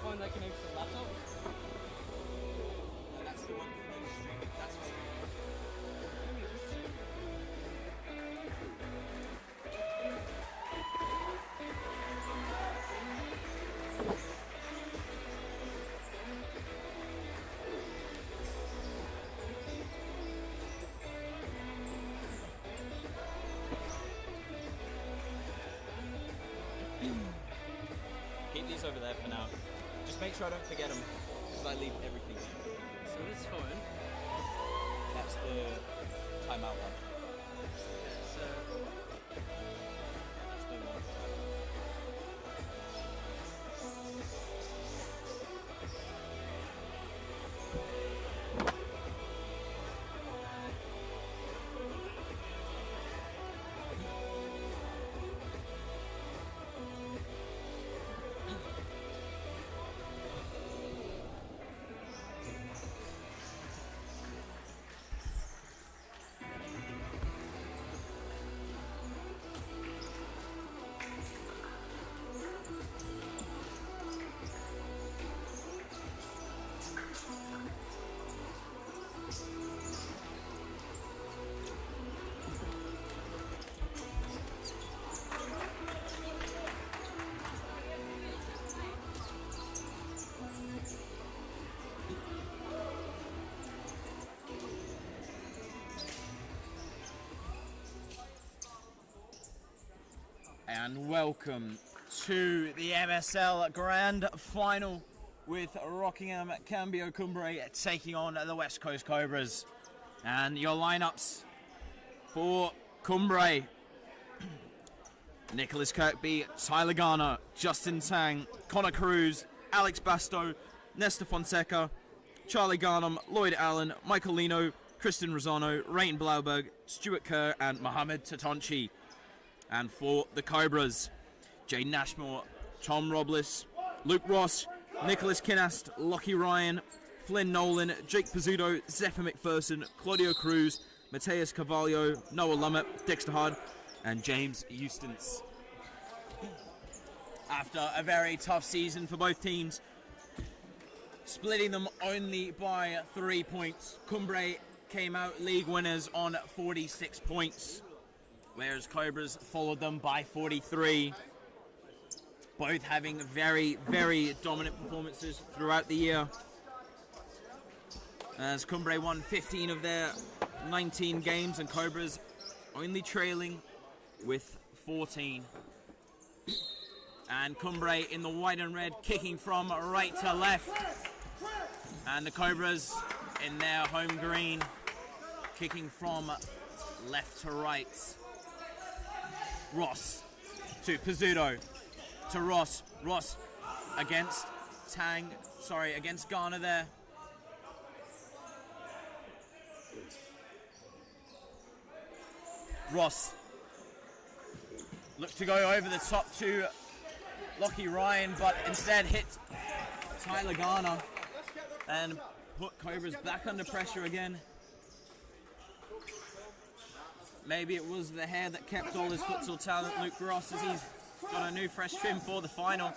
phone that connects to the laptop? And that's the one for the streaming. That's what. Keep these over there for now. Just make sure I don't forget them, because I leave everything. So this phone. That's the timeout one. So That's the one. And welcome to the MSL Grand Final with Rockingham Cambio Cumbre taking on the West Coast Cobras. And your lineups for Kumbre: Nicholas Kirkby, Tyler Garner, Justin Tang, Connor Cruz, Alex Basto, Nesta Fonseca, Charlie Garnham, Lloyd Allen, Michael Lino, Kristen Rosano, Rain Blauberg, Stuart Kerr, and Mohamed Tatonchi. And for the Cobras, Jay Nashmore, Tom Robles, Luke Ross, Nicholas Kinast, Lockie Ryan, Flynn Nolan, Jake Pizzuto, Zephyr McPherson, Claudio Cruz, Mateus Carvalho, Noah Lummett, Dexter Hard, and James Eustace. After a very tough season for both teams, splitting them only by 3 points, Kumbre came out league winners on 46 points. Whereas Cobras followed them by 43. Both having very, very dominant performances throughout the year. As Kumbre won 15 of their 19 games and Cobras only trailing with 14. And Kumbre in the white and red, kicking from right to left. And the Cobras in their home green, kicking from left to right. Ross to Pizzuto to Ross. Ross against against Garner there. Ross looked to go over the top to Lockie Ryan, but instead hit Tyler Garner and put Cobras back under pressure again. Maybe it was the hair that kept all his futsal talent, Luke Ross, as he's got a new fresh trim for the final.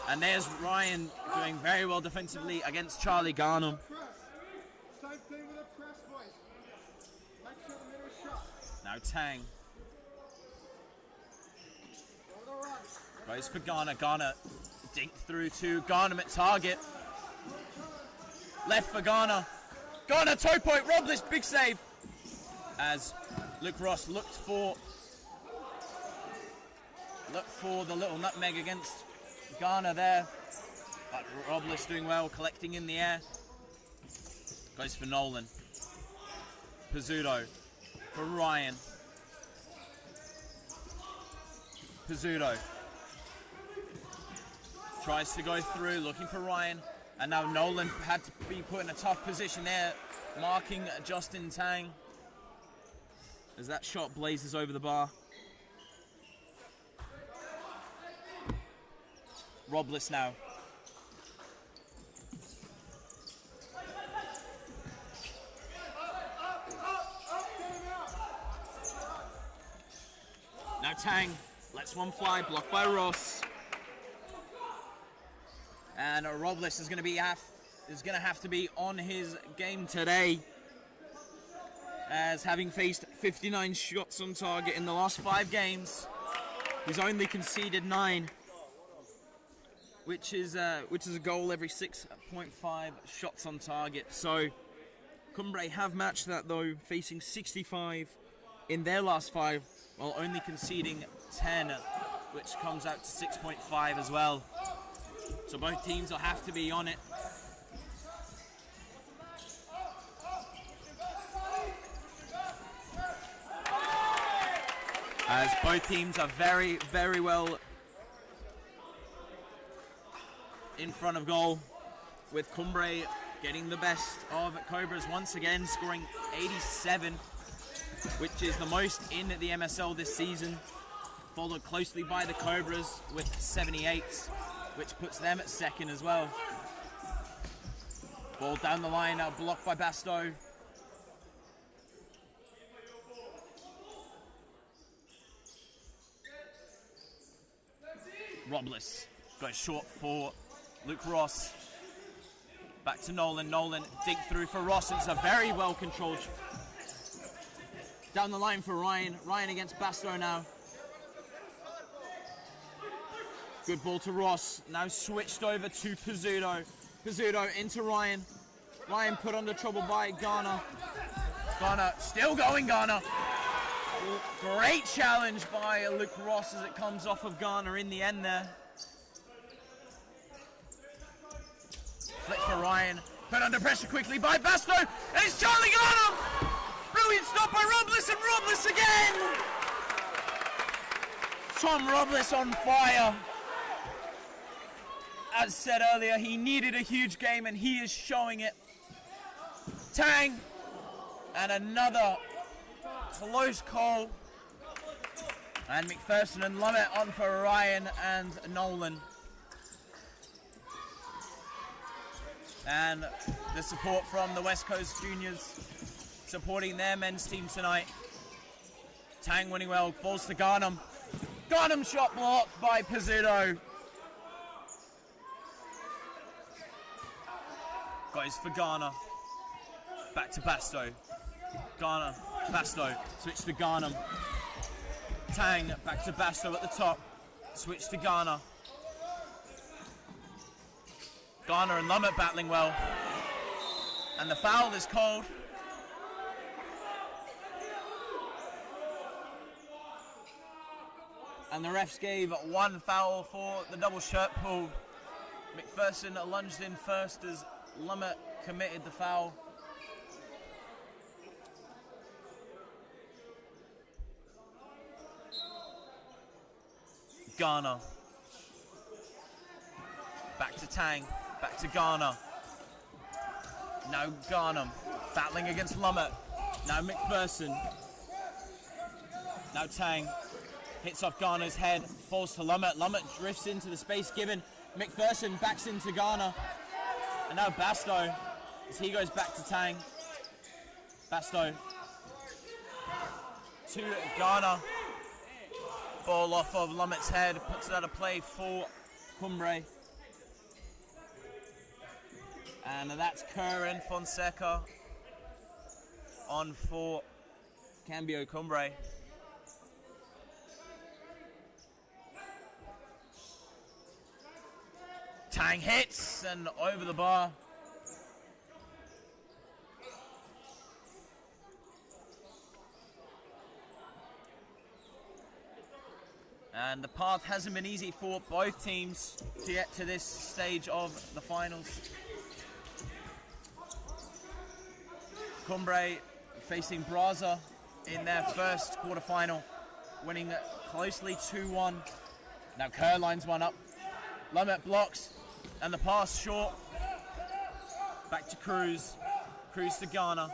And there's Ryan doing very well defensively against Charlie Garnham. Now Tang goes for Garner. Garner dinked through to Garnham at target. Left for Garner. Garner toe point, Robles, big save. As Luke Ross looked for the little nutmeg against Garner there. But Robles doing well, collecting in the air. Goes for Nolan. Pizzuto for Ryan. Pizzuto tries to go through, looking for Ryan. And now Nolan had to be put in a tough position there, marking Justin Tang. As that shot blazes over the bar. Robles now. Now Tang lets one fly, blocked by Ross. And Robles is going to have to be on his game today, as having faced 59 shots on target in the last 5 games, he's only conceded 9, which is a goal every 6.5 shots on target. So Kumbre have matched that though, facing 65 in their last 5, while only conceding 10, which comes out to 6.5 as well. So both teams will have to be on it. As both teams are very, very well in front of goal, with Kumbre getting the best of Cobras once again, scoring 87, which is the most in the MSL this season, followed closely by the Cobras with 78, which puts them at second as well. Ball down the line, now blocked by Basto. Robles goes short for Luke Ross. Back to Nolan. Nolan dig through for Ross. It's a very well controlled. Down the line for Ryan. Ryan against Basto now. Good ball to Ross. Now switched over to Pizzuto. Pizzuto into Ryan. Ryan put under trouble by Garner. Garner still going, Garner. Great challenge by Luke Ross as it comes off of Garner in the end there. Flick for Ryan. Put under pressure quickly by Basto. And it's Charlie Garner. Brilliant stop by Robles, and Robles again. Tom Robles on fire. As said earlier, he needed a huge game and he is showing it. Tang. And another close call. And McPherson and Lumet on for Ryan and Nolan. And the support from the West Coast Juniors supporting their men's team tonight. Tang winning well, falls to Garnham. Garnham shot blocked by Pizzuto. Goes for Garner. Back to Basto. Garner, Basto, switch to Garnham. Tang, back to Basto at the top. Switch to Garner. Garner and Lumet battling well. And the foul is called. And the refs gave 1 foul for the double shirt pull. McPherson lunged in first as Lumet committed the foul. Garner. Back to Tang. Back to Garner. Now Garnham battling against Lumet. Now McPherson. Now Tang. Hits off Garner's head. Falls to Lumet. Lumet drifts into the space given. McPherson backs into Garner. And now Basto as he goes back to Tang. Basto. To Garner. Ball off of Lumet's head, puts it out of play for Kumbre. And that's Kerr and Fonseca on for Cambio Cumbre. Tang hits and over the bar. And the path hasn't been easy for both teams to get to this stage of the finals. Kumbre facing Braza in their first quarterfinal, winning closely 2-1. Now Kerr lines one up. Lumet blocks, and the pass short. Back to Cruz. Cruz to Garner.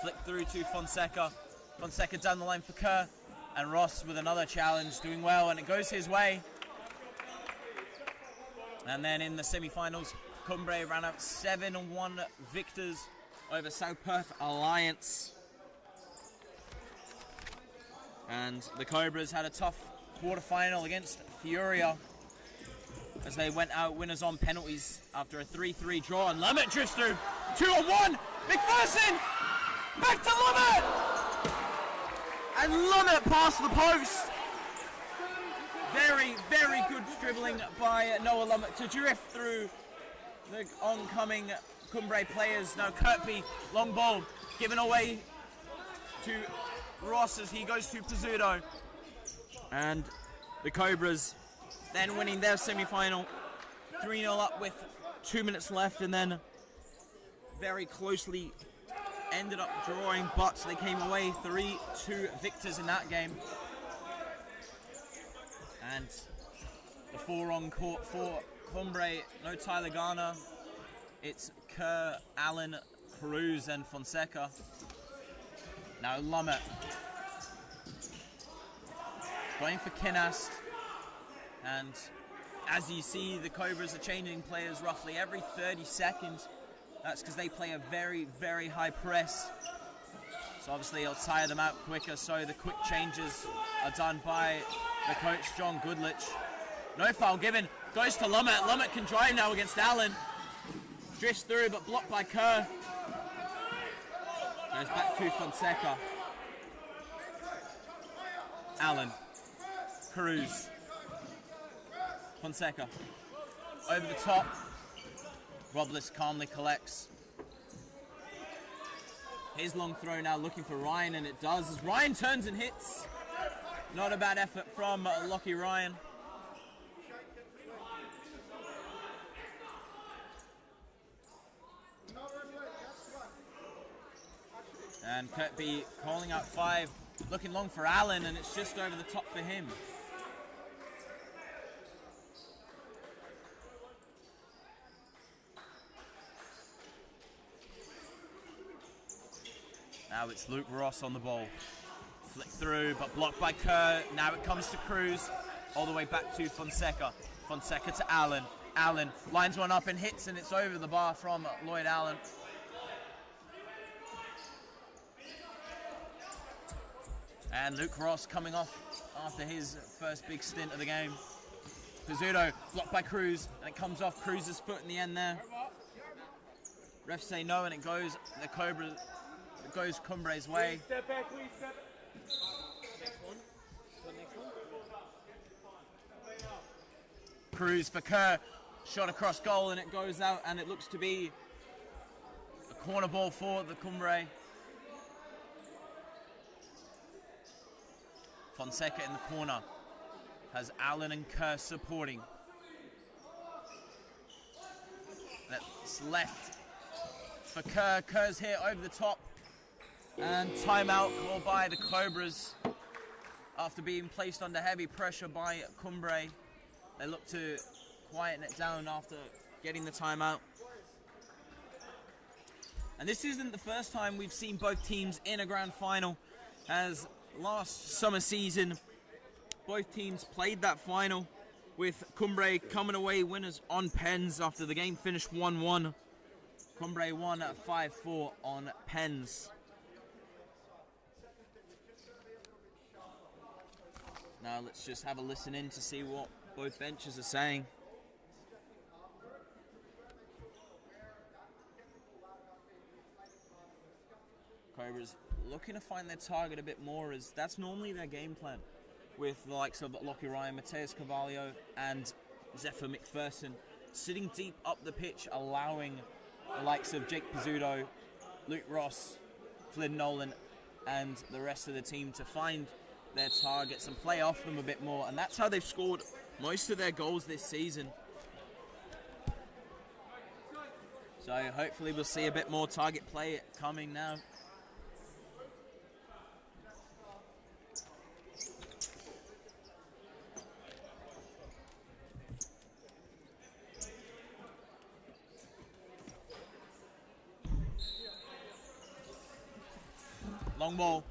Flick through to Fonseca. Fonseca down the line for Kerr. And Ross with another challenge, doing well, and it goes his way. And then in the semi-finals, Kumbre ran out 7-1 victors over South Perth Alliance. And the Cobras had a tough quarter-final against Furia. as they went out winners on penalties after a 3-3 draw. And Lumet drifts through. 2-on-1. McPherson. Back to Lumet. And Lumet past the post. Very, very good dribbling by Noah Lumet to drift through the oncoming Kumbre players. Now Kirkby, long ball, given away to Ross as he goes to Pizzuto. And the Cobras then winning their semi-final 3-0 up with 2 minutes left, and then very closely ended up drawing, but they came away 3-2 victors in that game. And the 4 on court for Kumbre, no Tyler Garner. It's Kerr, Allen, Cruz and Fonseca. Now Lumet going for Kinast. And as you see, the Cobras are changing players roughly every 30 seconds. That's because they play a very, very high press. So obviously it'll tire them out quicker, so the quick changes are done by the coach, John Goodlich. No foul given, goes to Lumet. Lumet can drive now against Allen. Drifts through, but blocked by Kerr. Goes back to Fonseca. Allen. Cruz. Fonseca. Over the top. Robles calmly collects. His long throw now looking for Ryan, and it does as Ryan turns and hits. Not a bad effort from Lockie Ryan. And Kirkby calling out 5, looking long for Allen, and it's just over the top for him. Now it's Luke Ross on the ball. Flick through, but blocked by Kerr. Now it comes to Cruz, all the way back to Fonseca. Fonseca to Allen. Allen lines one up and hits, and it's over the bar from Lloyd Allen. And Luke Ross coming off after his first big stint of the game. Pizzuto blocked by Cruz, and it comes off Cruz's foot in the end there. Refs say no, and it goes the Cobra. It goes Cumbre's way. Step back, please. Step back. Next one. The next one. Cruz for Kerr. Shot across goal, and it goes out, and it looks to be a corner ball for the Kumbre. Fonseca in the corner has Allen and Kerr supporting. That's left for Kerr. Kerr's here over the top. And timeout called by the Cobras after being placed under heavy pressure by Kumbre. They look to quieten it down after getting the timeout. And this isn't the first time we've seen both teams in a grand final, as last summer season both teams played that final, with Kumbre coming away winners on pens after the game finished 1-1. Kumbre won at 5-4 on pens. Now let's just have a listen in to see what both benches are saying. Cobras looking to find their target a bit more, as that's normally their game plan, with the likes of Lockie Ryan, Mateus Carvalho and Zephyr McPherson sitting deep up the pitch, allowing the likes of Jake Pizzuto, Luke Ross, Flynn Nolan and the rest of the team to find their targets and play off them a bit more, and that's how they've scored most of their goals this season. So hopefully we'll see a bit more target play coming now. Long ball,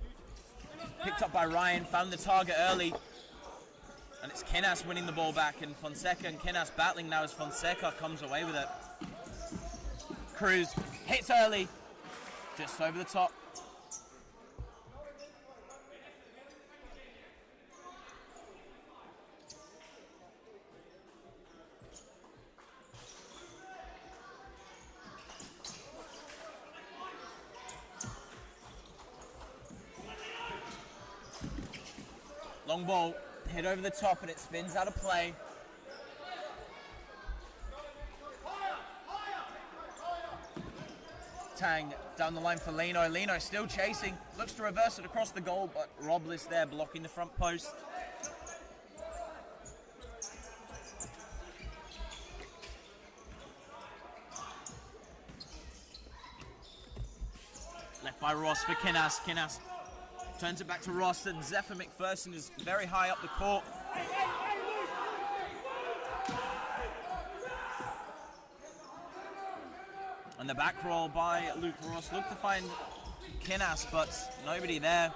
picked up by Ryan, found the target early, and it's Kinas winning the ball back, and Fonseca and Kinas battling now as Fonseca comes away with it. Cruz hits early, just over the top. Long ball, hit over the top and it spins out of play. Tang down the line for Lino. Lino still chasing, looks to reverse it across the goal, but Robles there blocking the front post. Left by Ross for Kinnas. Kinnas turns it back to Ross, and Zephyr McPherson is very high up the court. And the back roll by Luke Ross. Looked to find Kinnas, but nobody there.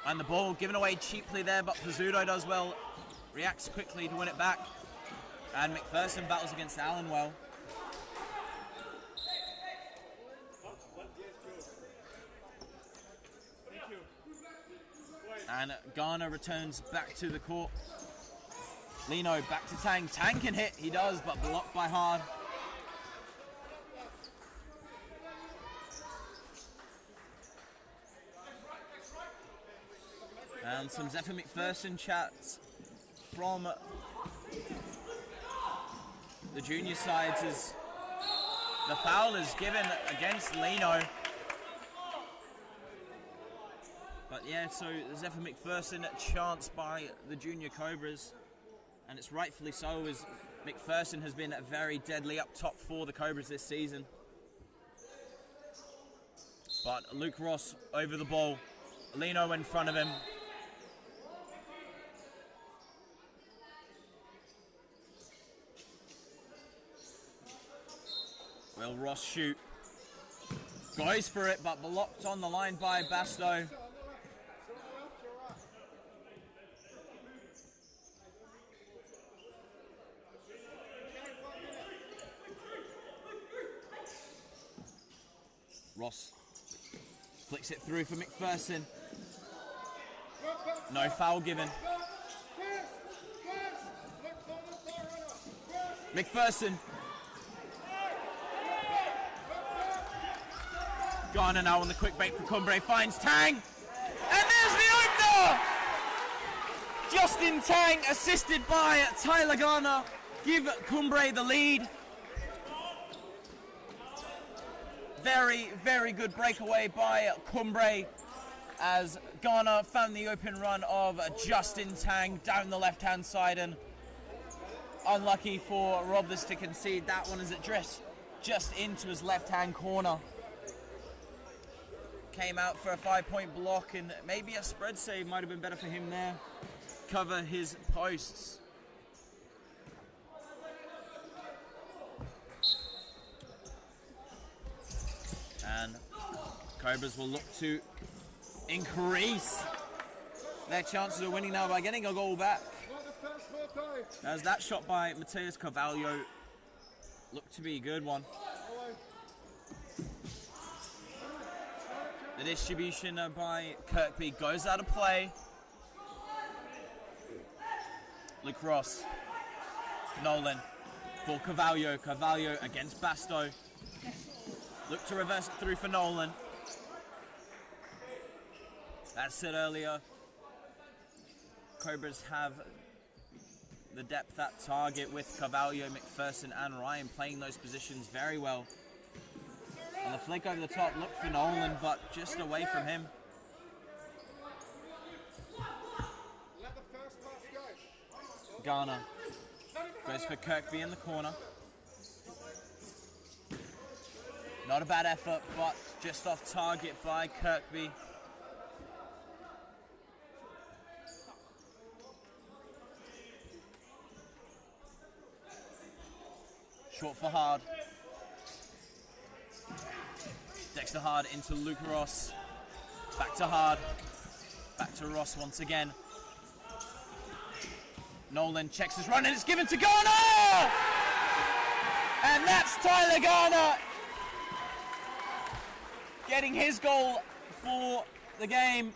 And the ball given away cheaply there, but Pizzuto does well. Reacts quickly to win it back. And McPherson battles against Allen well. And Garner returns back to the court. Lino back to Tang. Tang can hit, he does, but blocked by Hard. And some Zephyr McPherson chats from the junior sides as the foul is given against Lino. But yeah, so Zephyr McPherson chance by the junior Cobras, and it's rightfully so, as McPherson has been very deadly up top for the Cobras this season. But Luke Ross over the ball, Lino in front of him. Will Ross shoot? Goes for it, but blocked on the line by Basto. Ross flicks it through for McPherson. No foul given. McPherson. Garner now on the quick break for Kumbre, finds Tang. And there's the opener! Justin Tang, assisted by Tyler Garner, give Kumbre the lead. Very, very good breakaway by Kumbre as Garner found the open run of Justin Tang down the left-hand side, and unlucky for Robles to concede that one as it drifts just into his left-hand corner. Came out for a 5-point block, and maybe a spread save might have been better for him there. Cover his posts. And Cobras will look to increase their chances of winning now by getting a goal back. As that shot by Mateus Carvalho looked to be a good one. The distribution by Kirkby goes out of play. Luke Ross. Nolan for Carvalho. Carvalho against Basto. Look to reverse it through for Nolan. As said earlier, Cobras have the depth at target with Carvalho, McPherson and Ryan playing those positions very well. And the flick over the top looked for Nolan, but just away from him. Garner goes for Kirkby in the corner. Not a bad effort, but just off target by Kirkby. Short for Hard. Dexter Hard into Luke Ross. Back to Hard. Back to Ross once again. Nolan checks his run and it's given to Garner! And that's Tyler Garner getting his goal for the game.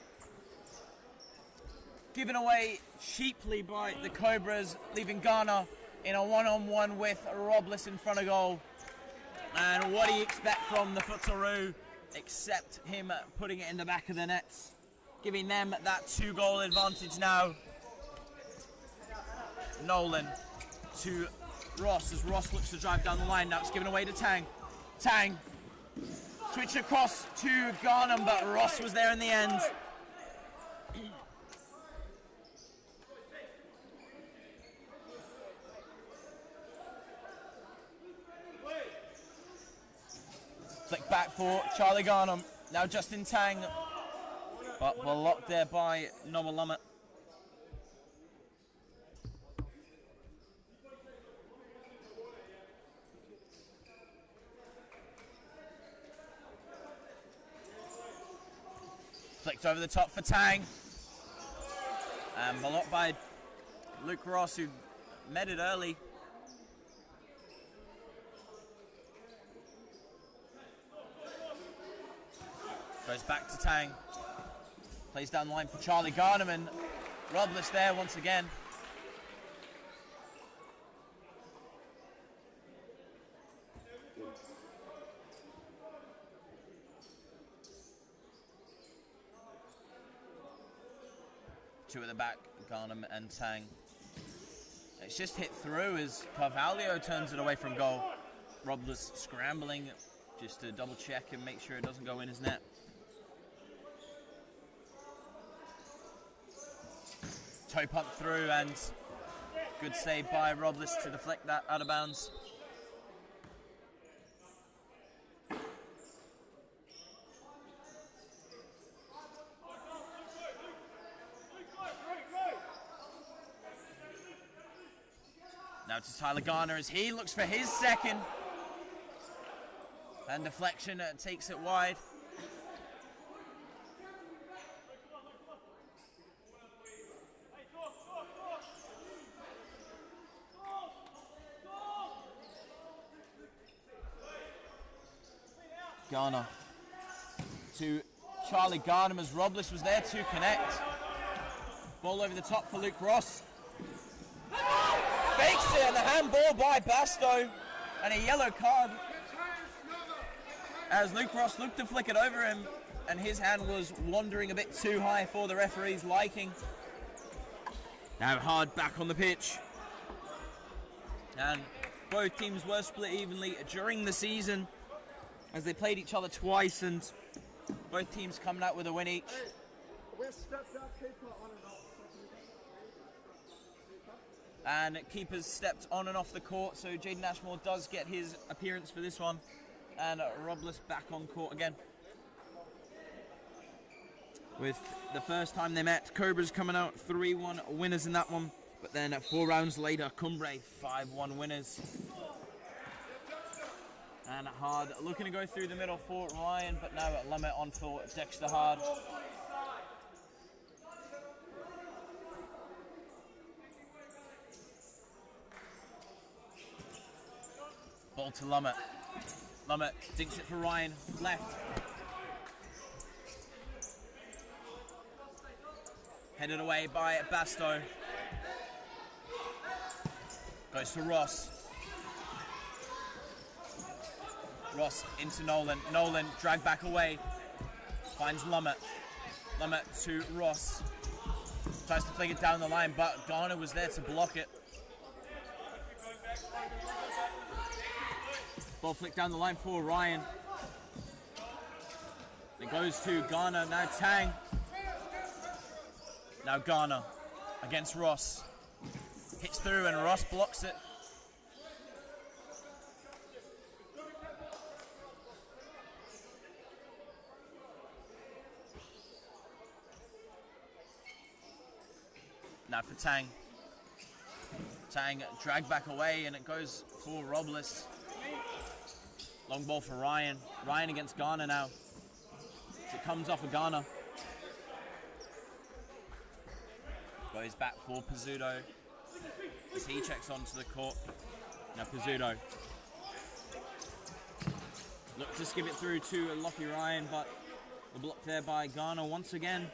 Given away cheaply by the Cobras, leaving Garner in a one-on-one with Robles in front of goal. And what do you expect from the Futsaroo except him putting it in the back of the nets? giving them that 2-goal advantage now. Nolan to Ross as Ross looks to drive down the line. Now it's given away to Tang. Tang switch across to Garnham, but Ross was there in the end. Flick back for Charlie Garnham. Now Justin Tang, but blocked there by Nomalama. Flicked over the top for Tang. And blocked by Luke Ross, who met it early. Goes back to Tang. Plays down the line for Charlie Garnham, and Robles there once again. Two at the back, Garnham and Tang. It's just hit through as Carvalho turns it away from goal. Robles scrambling just to double check and make sure it doesn't go in his net. Toe pump through, and good save by Robles to deflect that out of bounds. Now to Tyler Garner as he looks for his second. And deflection takes it wide. Garner to Charlie Garnham as Robles was there to connect. Ball over the top for Luke Ross. Fakes it, and the handball by Basto, and a yellow card as Luke Ross looked to flick it over him, and his hand was wandering a bit too high for the referee's liking. Now Hard back on the pitch, and both teams were split evenly during the season as they played each other twice, and both teams coming out with a win each. And keepers stepped on and off the court, so Jaden Ashmore does get his appearance for this one, and Robles back on court again. With the first time they met, Cobras coming out 3-1 winners in that one, but then 4 rounds later, Kumbre 5-1 winners. And Hard looking to go through the middle for Ryan, but now at Lumet on for Dexter Hard. Ball to Lumet. Lumet dinks it for Ryan, left. Headed away by Basto. Goes to Ross. Ross into Nolan. Nolan dragged back away. Finds Lumet. Lumet to Ross. Tries to flick it down the line, but Garner was there to block it. Ball flicked down the line for Ryan. It goes to Garner. Now Tang. Now Garner against Ross. Hits through and Ross blocks it. Now for Tang. Tang dragged back away, and it goes for Robles. Long ball for Ryan. Ryan against Garner now. As it comes off of Garner. Goes back for Pizzuto as he checks onto the court. Now Pizzuto. Look to skip it through to Lockie Ryan, but the block there by Garner once again.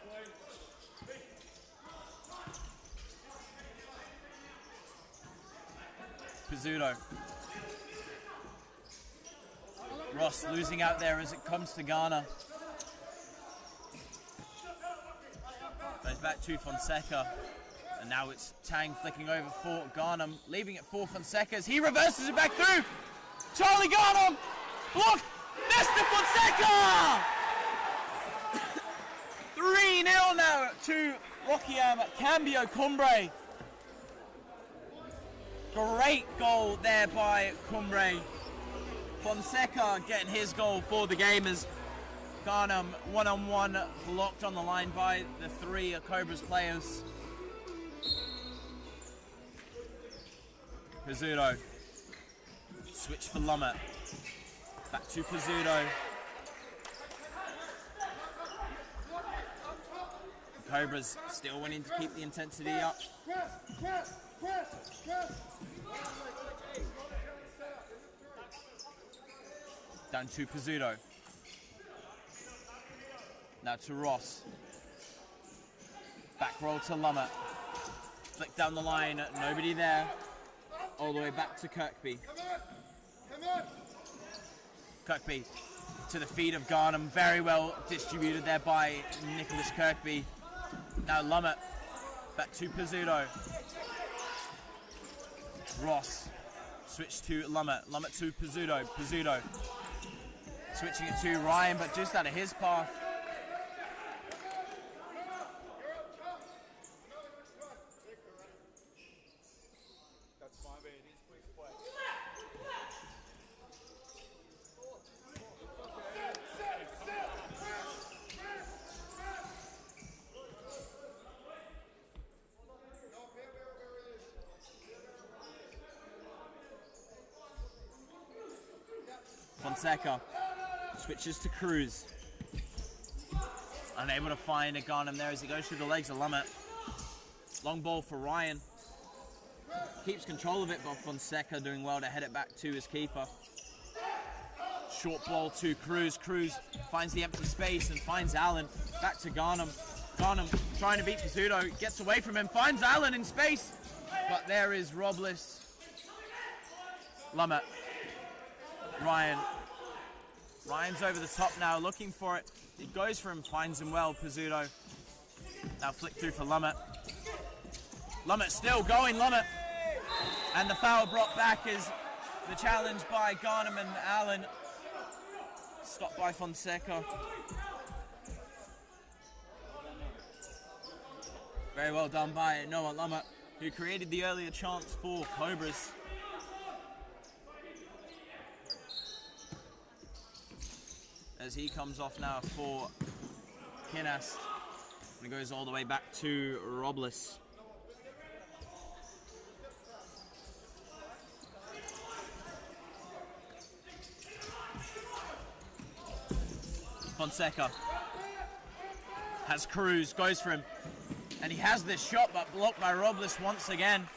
Pizzuto. Ross losing out there as it comes to Garner. back to Fonseca. And now it's Tang flicking over for Garnham, leaving it for Fonseca as he reverses it back through. Charlie Garnham! Blocked! Nesta Fonseca! 3-0 now to Rockingham Cambio Cumbre. Great goal there by Kumbre. Fonseca getting his goal for the game as Garnham one-on-one blocked on the line by the 3 Cobras players. Pizzuto. Switch for Lummett. Back to Pizzuto. Cobras still wanting to keep the intensity up. Down to Pizzuto. Now to Ross. Back roll to Lummett. Flick down the line, nobody there. All the way back to Kirkby. Kirkby to the feet of Garnham. Very well distributed there by Nicholas Kirkby. Now Lummett. Back to Pizzuto. Ross. Switch to Lummett. Lummett to Pizzuto. Pizzuto. Switching it to Ryan, but just out of his path. Fonseca switches to Cruz. Unable to find a Garnham there as he goes through the legs of Lummett. Long ball for Ryan. Keeps control of it, but Fonseca doing well to head it back to his keeper. Short ball to Cruz. Cruz finds the empty space and finds Allen. Back to Garnham. Garnham trying to beat Pizzuto. Gets away from him. Finds Allen in space. But there is Robles. Lummett. Ryan. Ryan's over the top now, looking for it. He goes for him, finds him well, Pizzuto. Now flick through for Lummett. Lummett still going, Lummett. And the foul brought back is the challenge by Garnham and Allen. Stopped by Fonseca. Very well done by Noah Lummett, who created the earlier chance for Cobras. As he comes off now for Kinast. And it goes all the way back to Robles. Fonseca has Cruz, goes for him. And he has this shot, but blocked by Robles once again.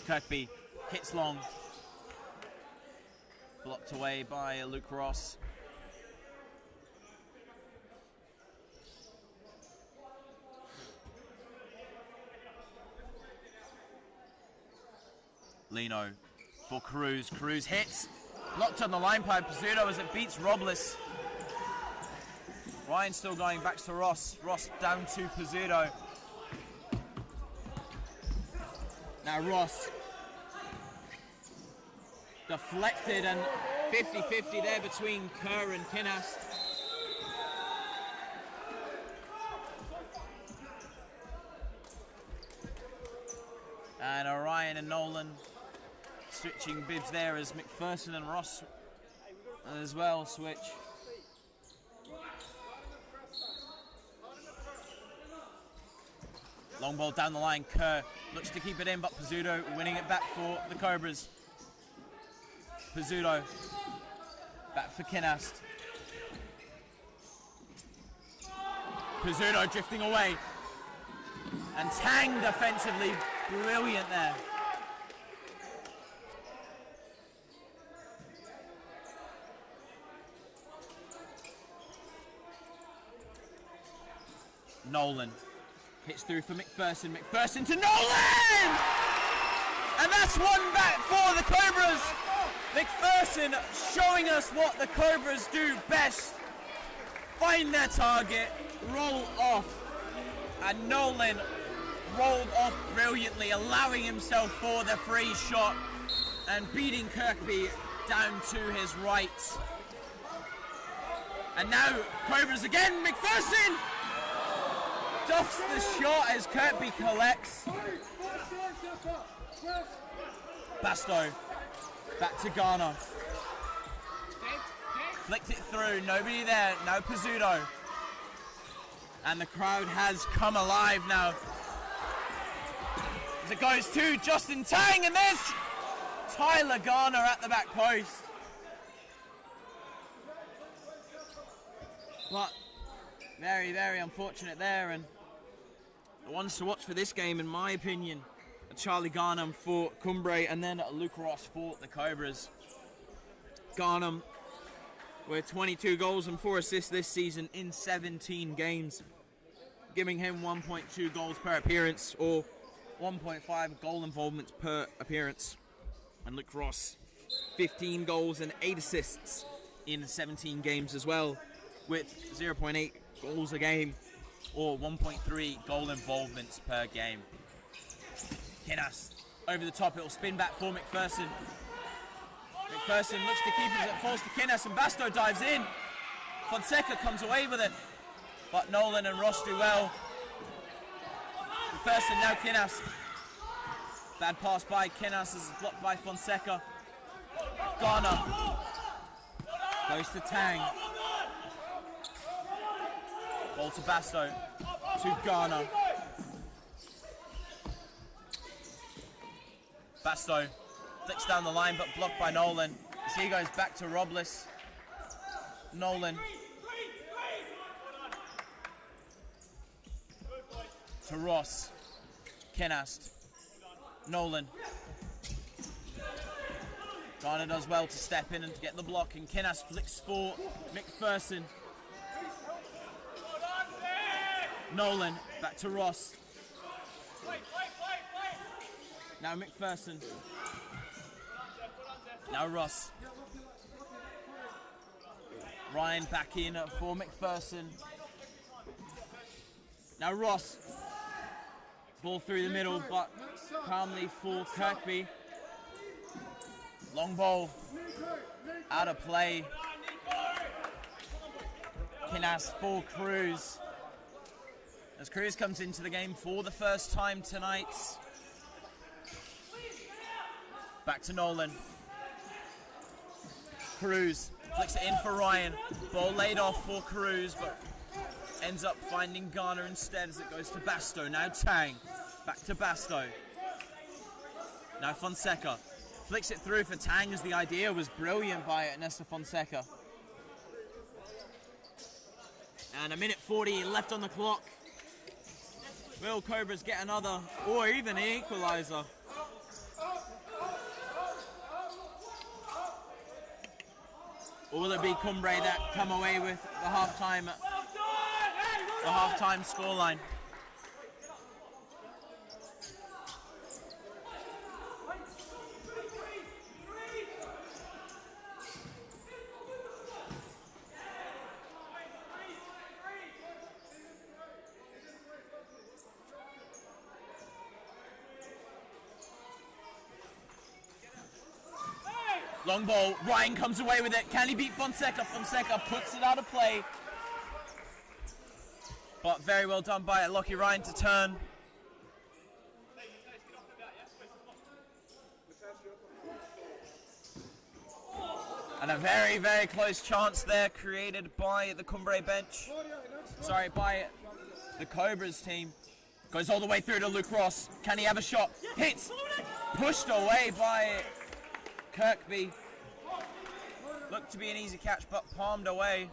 Kirkby hits long. Blocked away by Luke Ross. Lino for Cruz. Cruz hits. Blocked on the line by Pizzuto as it beats Robles. Ryan still going back to Ross. Ross down to Pizzuto. Now Ross deflected and 50-50 there between Kerr and Kinast. And Orion and Nolan switching bibs there as McPherson and Ross as well switch. Long ball down the line, Kerr looks to keep it in, but Pizzuto winning it back for the Cobras. Pizzuto back for Kinast. Pizzuto drifting away. And Tang defensively brilliant there. Nolan Hits through for McPherson. McPherson to Nolan! And that's one back for the Cobras. McPherson showing us what the Cobras do best. Find their target, roll off. And Nolan rolled off brilliantly, allowing himself for the free shot and beating Kirkby down to his right. And now Cobras again, McPherson duffs the shot as Kirkby collects. Basto back to Garner. Flicked it through, nobody there, now Pizzuto. And the crowd has come alive now. As it goes to Justin Tang, and there's Tyler Garner at the back post. But very, very unfortunate there, and the ones to watch for this game, in my opinion, are Charlie Garnham for Kumbre and then Luke Ross for the Cobras. Garnham with 22 goals and 4 assists this season in 17 games, giving him 1.2 goals per appearance or 1.5 goal involvements per appearance. And Luke Ross, 15 goals and 8 assists in 17 games as well, with 0.8 goals a game or 1.3 goal involvements per game. Kinnas over the top, it'll spin back for McPherson. McPherson looks to keep as it falls to Kinnas, and Basto dives in. Fonseca comes away with it, but Nolan and Ross do well. McPherson, now Kinnas. Bad pass by Kinnas is blocked by Fonseca. Garner goes to Tang. Ball to Basto, to Garner. Basto flicks down the line but blocked by Nolan. As he goes back to Robles. Nolan to Ross. Kenast. Nolan. Garner does well to step in and to get the block, and Kenast flicks for McPherson. Nolan back to Ross. Now McPherson. Now Ross. Ryan back in for McPherson. Now Ross. Ball through the middle, but calmly for Kirkby. Long ball. Out of play. Kinas for Cruz. As Cruz comes into the game for the first time tonight. Back to Nolan. Cruz flicks it in for Ryan. Ball laid off for Cruz, but ends up finding Garner instead as it goes to Basto. Now Tang. Back to Basto. Now Fonseca. Flicks it through for Tang as the idea was brilliant by Ernesto Fonseca. And a minute 40 left on the clock. Will Cobras get another or even an equaliser? Or will it be Kumbre that come away with the halftime scoreline? Long ball, Ryan comes away with it. Can he beat Fonseca? Fonseca puts it out of play. But very well done by Lockie Ryan to turn. And a very, very close chance there created by the Kumbre bench. Sorry, by the Cobras team. Goes all the way through to Luke Ross. Can he have a shot? Hits! Pushed away by Kirkby. Looked to be an easy catch, but palmed away.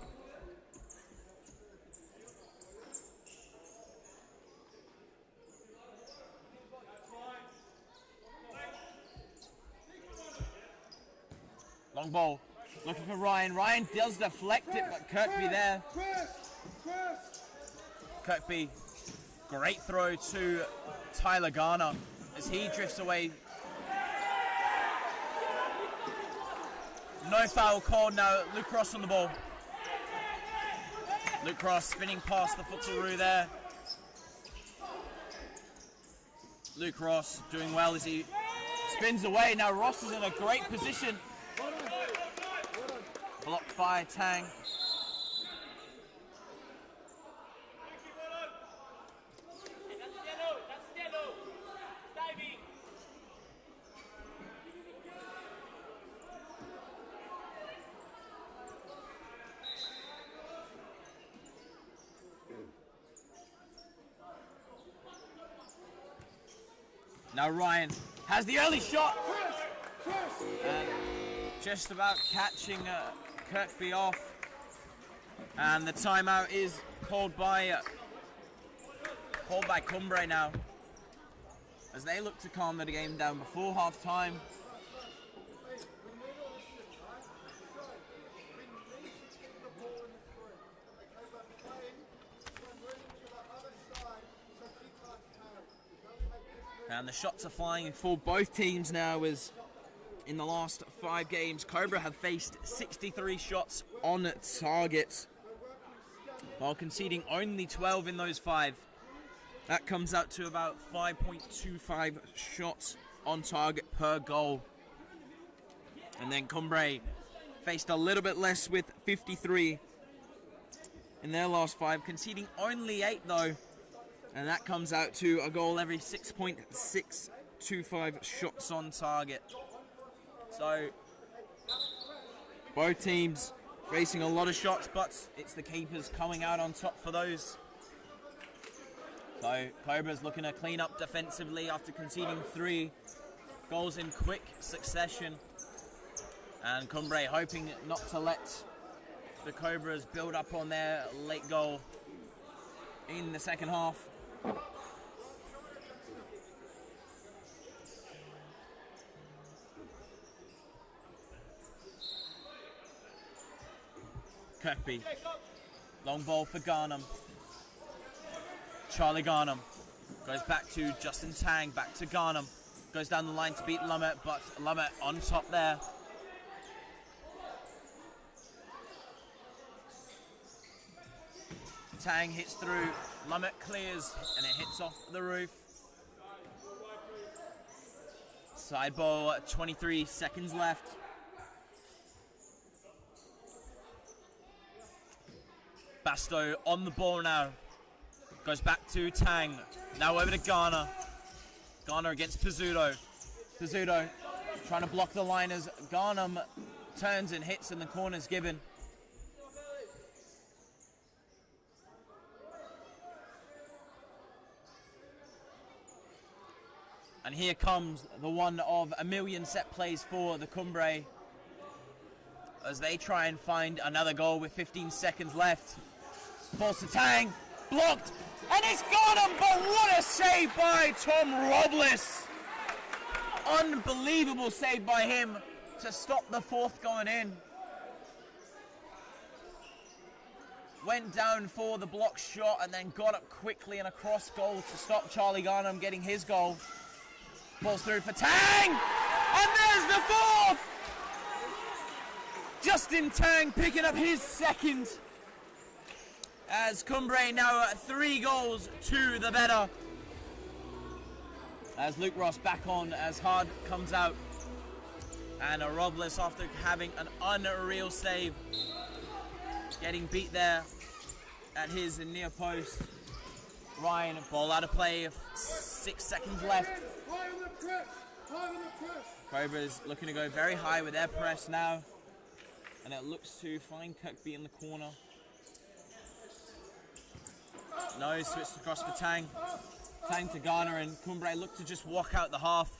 Long ball. Looking for Ryan. Ryan does deflect it, but Kirkby there. Kirkby Great throw to Tyler Garner as he drifts away. No foul called now. Luke Ross on the ball. Luke Ross spinning past the footaroo there. Luke Ross doing well as he spins away. Now Ross is in a great position. Blocked by Tang. Now Ryan has the early shot. And just about catching Kirkby off. And the timeout is called by Kumbre now, as they look to calm the game down before half time. And the shots are flying for both teams now, as in the last 5 games, Cobra have faced 63 shots on target, while conceding only 12 in those 5. That comes out to about 5.25 shots on target per goal. And then Kumbre faced a little bit less with 53 in their last 5, conceding only 8 though. And that comes out to a goal every 6.625 shots on target. So both teams facing a lot of shots, but it's the keepers coming out on top for those. So Cobra's looking to clean up defensively after conceding 3 goals in quick succession. And Kumbre hoping not to let the Cobras build up on their late goal in the second half. Kirkby, long ball for Garnham. Charlie Garnham goes back to Justin Tang, back to Garnham. Goes down the line to beat Lumet, but Lumet on top there. Tang hits through, Lumet clears, and it hits off the roof. Side ball, 23 seconds left. Basto on the ball now. Goes back to Tang. Now over to Garner. Garner against Pizzuto. Pizzuto trying to block the line as Garnham turns and hits, and the corner's given. And here comes the one of a million set plays for the Kumbre, as they try and find another goal with 15 seconds left. Falls to Tang, blocked, and it's got him, but what a save by Tom Robles. Unbelievable save by him to stop the 4th going in. Went down for the block shot and then got up quickly and across goal to stop Charlie Garnham getting his goal. Falls through for Tang, and there's the 4th! Justin Tang picking up his 2nd, as Kumbre now at 3 goals to the better. As Luke Ross back on as Hard comes out, and a Robles, after having an unreal save, getting beat there at his near post. Ryan, ball out of play, 6 seconds left. Cobras looking to go very high with their press now, and it looks to find Kirkby in the corner. No, switched across for Tang. Tang to Garner, and Kumbre look to just walk out the half.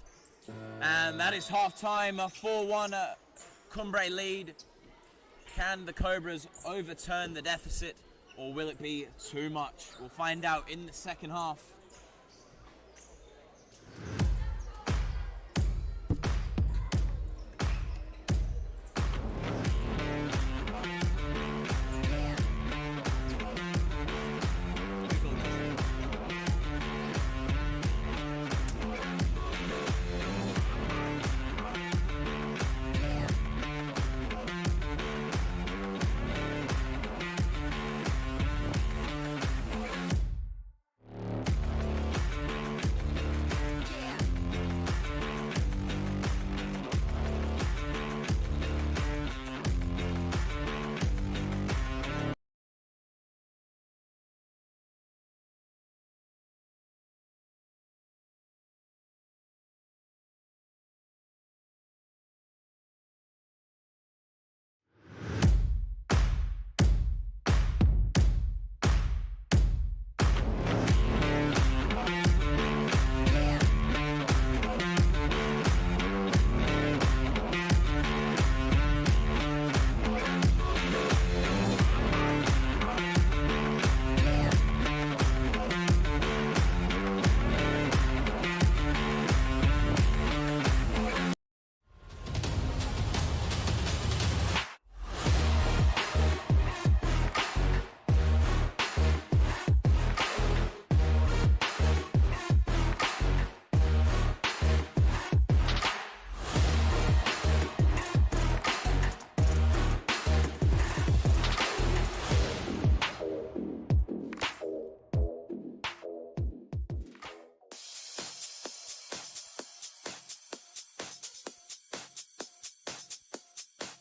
And that is half time, a 4-1 Kumbre lead. Can the Cobras overturn the deficit, or will it be too much? We'll find out in the second half.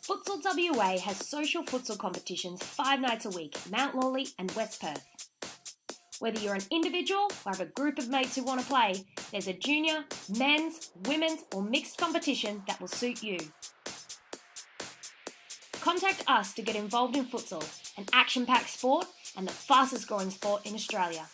Futsal WA has social futsal competitions 5 nights a week in Mount Lawley and West Perth. Whether you're an individual or have a group of mates who want to play, there's a junior, men's, women's or mixed competition that will suit you. Contact us to get involved in futsal, an action-packed sport and the fastest growing sport in Australia.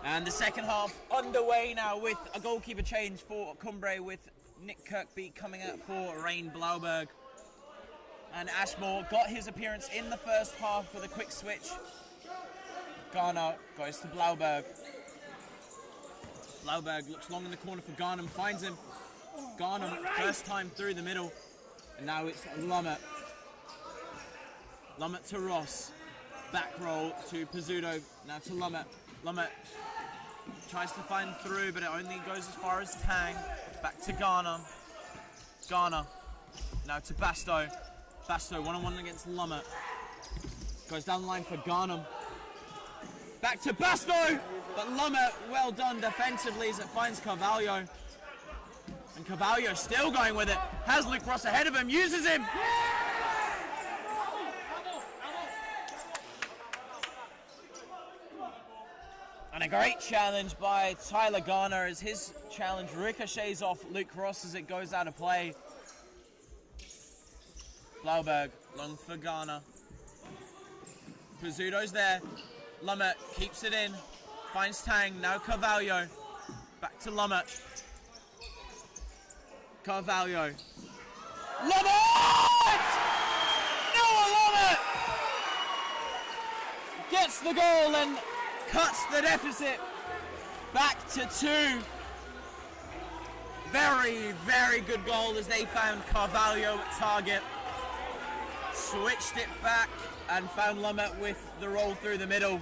And the second half underway now with a goalkeeper change for Kumbre, with Nick Kirkby coming out for Rain Blauberg. And Ashmore got his appearance in the first half with a quick switch. Garner goes to Blauberg. Blauberg looks long in the corner for Garnham, finds him. Garnham, first time through the middle. And now it's Lummett. Lummett to Ross. Back roll to Pizzuto. Now to Lummett. Lummett tries to find through, but it only goes as far as Tang. Back to Garner. Garner. Now to Basto. Basto one-on-one against Lummett. Goes down the line for Garnham. Back to Basto! But Lummett, well done defensively as it finds Carvalho. And Carvalho still going with it. Has Luke Ross ahead of him, uses him! And a great challenge by Tyler Garner as his challenge ricochets off Luke Ross as it goes out of play. Blauberg, long for Garner. Pizzuto's there. Lummett keeps it in. Finds Tang, now Carvalho. Back to Lummett. Carvalho. Lummett! Noah Lummett! Gets the goal and cuts the deficit back to 2. Very, very good goal as they found Carvalho at target. Switched it back and found Lummett with the roll through the middle.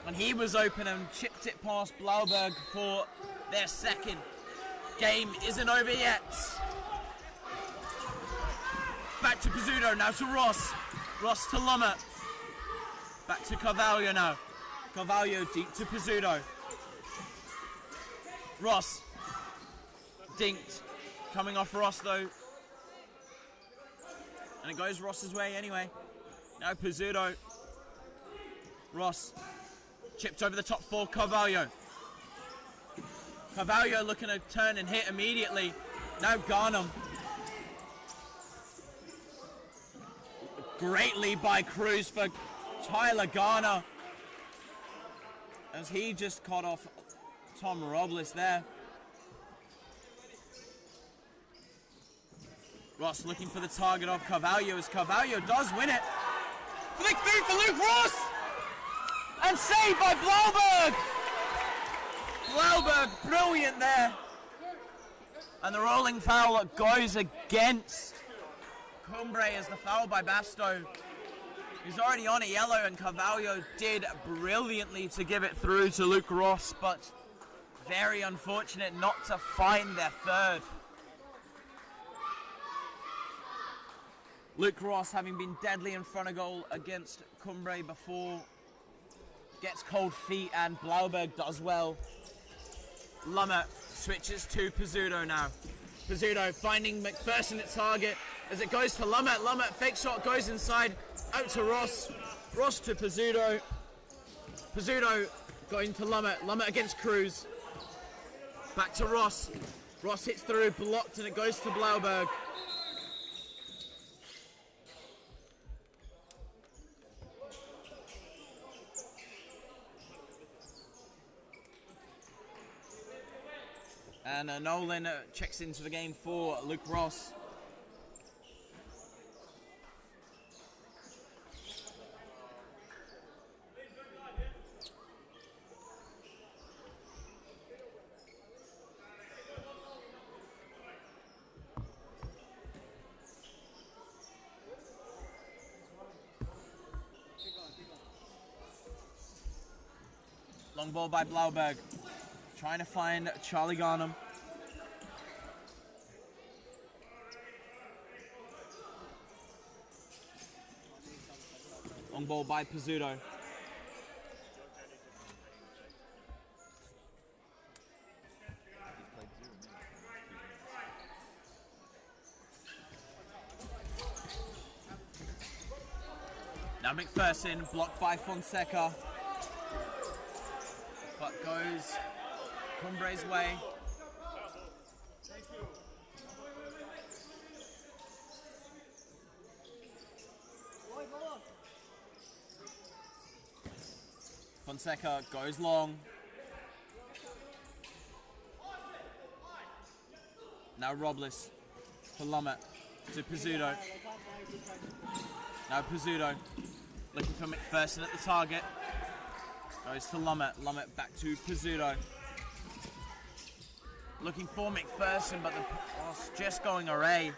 And he was open and chipped it past Blauberg for their second. Game isn't over yet. Back to Pizzuto, now to Ross. Ross to Lummett. Back to Carvalho now. Carvalho deep to Pizzuto. Ross. Dinked. Coming off Ross though. And it goes Ross's way anyway. Now Pizzuto. Ross. Chipped over the top for Carvalho. Carvalho looking to turn and hit immediately. Now Garnham. Great lead by Cruz for Tyler Garner, as he just caught off Tom Robles there. Ross looking for the target of Carvalho as Carvalho does win it. Flick through for Luke Ross! And saved by Blauberg! Blauberg, brilliant there. And the rolling foul goes against Kumbre as the foul by Basto. He's already on a yellow, and Carvalho did brilliantly to give it through to Luke Ross, but very unfortunate not to find their third. Luke Ross, having been deadly in front of goal against Kumbre before, gets cold feet, and Blauberg does well. Lummett switches to Pizzuto now. Pizzuto finding McPherson at target as it goes to Lummett. Lummett fake shot goes inside, out to Ross. Ross to Pizzuto. Pizzuto Going to Lummett. Lummett against Cruz. Back to Ross. Ross hits through, blocked, and it goes to Blauberg. And Nolan checks into the game for Luke Ross. Long ball by Blauberg. Trying to find Charlie Garnham. Long ball by Pizzuto. Now McPherson, blocked by Fonseca. But goes Cumbre's way. Fonseca goes long. Now Robles for Lummett to Pizzuto. Now Pizzuto looking for McPherson at the target. Goes to Lummett. Lummett back to Pizzuto. Looking for McPherson, but the pass just going array.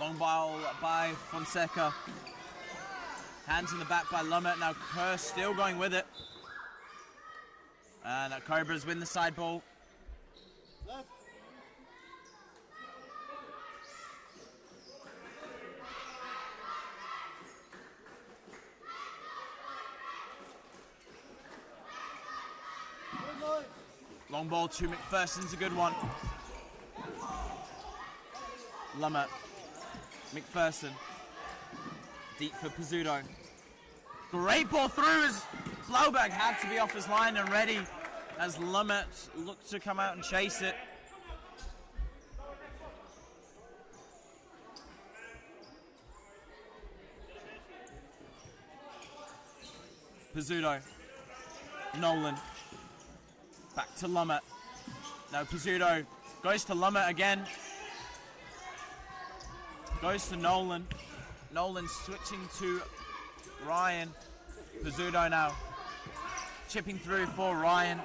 Long ball by Fonseca. Hands in the back by Lummett. Now Kerr still going with it. And Cobras win the side ball. Left. Long ball to McPherson's a good one. Lummett. McPherson. Deep for Pizzuto. Great ball through as Blauberg had to be off his line and ready as Lummett looked to come out and chase it. Pizzuto. Nolan. Back to Lummett. Now Pizzuto goes to Lummett again. Goes to Nolan. Nolan switching to Ryan. Pizzuto now. Chipping through for Ryan.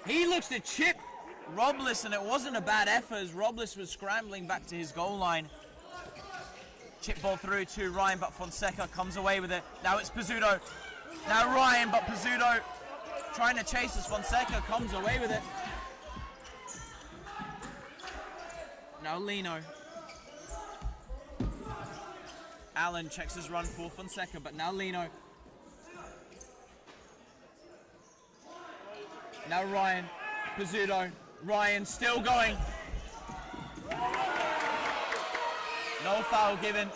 He looks to chip Robles, and it wasn't a bad effort as Robles was scrambling back to his goal line. Chip ball through to Ryan, but Fonseca comes away with it. Now it's Pizzuto. Now Ryan, but Pizzuto trying to chase as Fonseca comes away with it. Now Lino. Allen checks his run for Fonseca, but now Lino. Now Ryan. Pizzuto. Ryan still going. No foul given.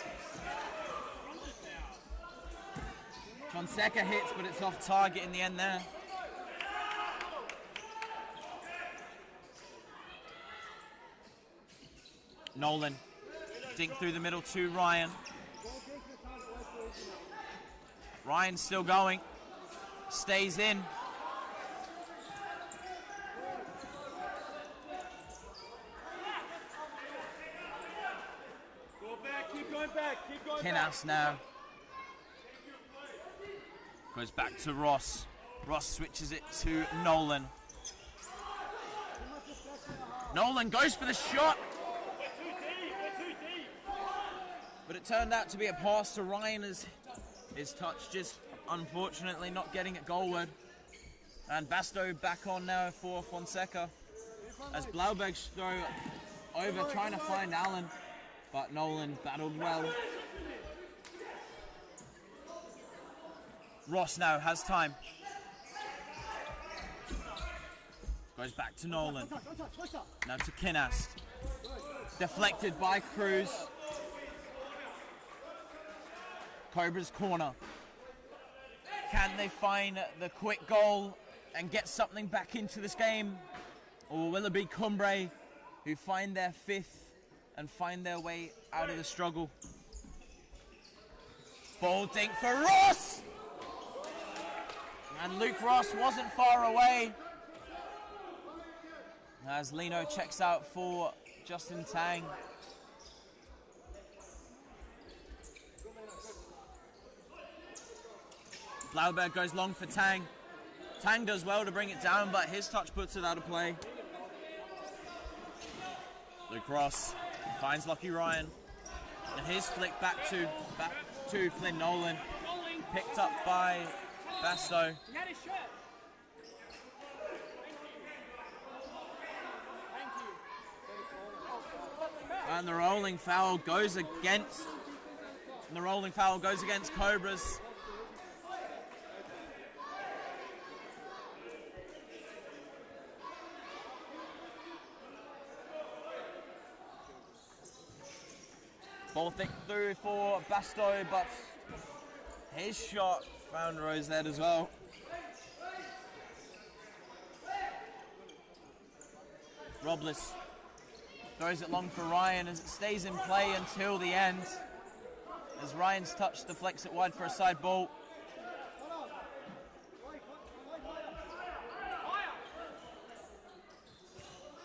Fonseca hits, but it's off target in the end there. Nolan. Dink through the middle to Ryan. Ryan still going. Stays in. Keep going back. Kinnas now. Goes back to Ross. Ross switches it to Nolan. Nolan goes for the shot. But it turned out to be a pass to Ryan as his touch just unfortunately not getting it goalward. And Basto back on now for Fonseca as Blauberg's throw over trying to find Allen, but Nolan battled well. Ross now has time. Goes back to Nolan. Now to Kinast. Deflected by Cruz. Cobras corner. Can they find the quick goal and get something back into this game? Or will it be Kumbre who find their fifth and find their way out of the struggle? Ball dink for Ross! And Luke Ross wasn't far away. As Lino checks out for Justin Tang. Blauberg goes long for Tang. Tang does well to bring it down, but his touch puts it out of play. Luke Ross finds Lucky Ryan. And his flick back to Flynn Nolan. Picked up by Basto. And the rolling foul goes against Cobras. Ball thick through for Basto, but his shot found Rose there as well. Robles throws it long for Ryan as it stays in play until the end. As Ryan's touch deflects it wide for a side ball.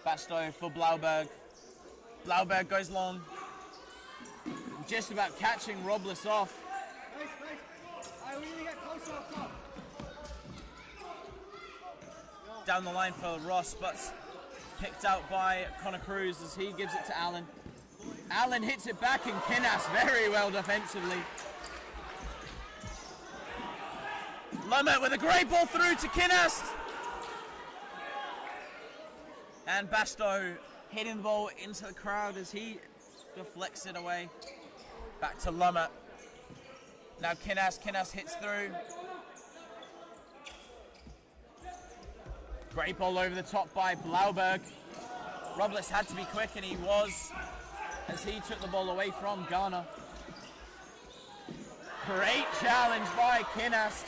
Basto for Blauberg. Blauberg goes long. Just about catching Robles off. Down the line for Ross, but picked out by Connor Cruz as he gives it to Allen. Allen hits it back and Kinnas very well defensively. Lumet with a great ball through to Kinnas. And Basto hitting the ball into the crowd as he deflects it away. Back to Lumet. Now Kinnas hits through. Great ball over the top by Blauberg. Robles had to be quick, and he was, as he took the ball away from Ghana. Great challenge by Kinnas.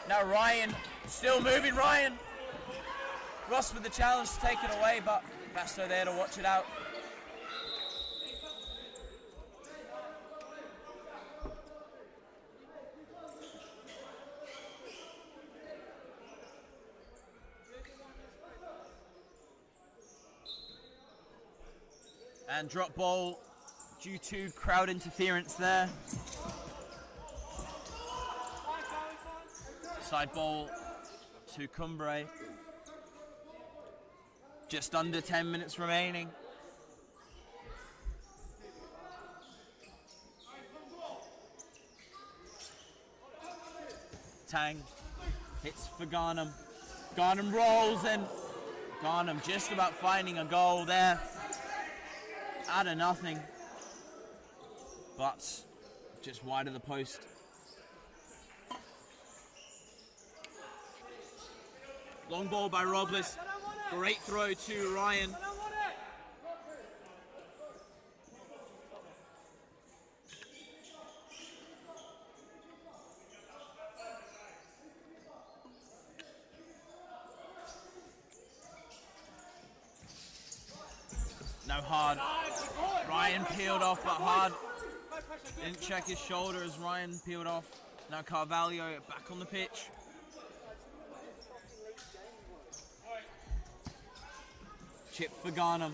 Now Ryan, still moving Ryan. Ross with the challenge to take it away, but Basto there to watch it out. And drop ball due to crowd interference there. Side ball to Kumbre. Just under 10 minutes remaining. Tang hits for Garnham. Garnham rolls and Garnham just about finding a goal there. Out of nothing, but just wide of the post. Long ball by Robles. Great throw to Ryan. No hard. Ryan peeled off, but hard. Didn't check his shoulder as Ryan peeled off. Now Carvalho back on the pitch. Chip for Garnham.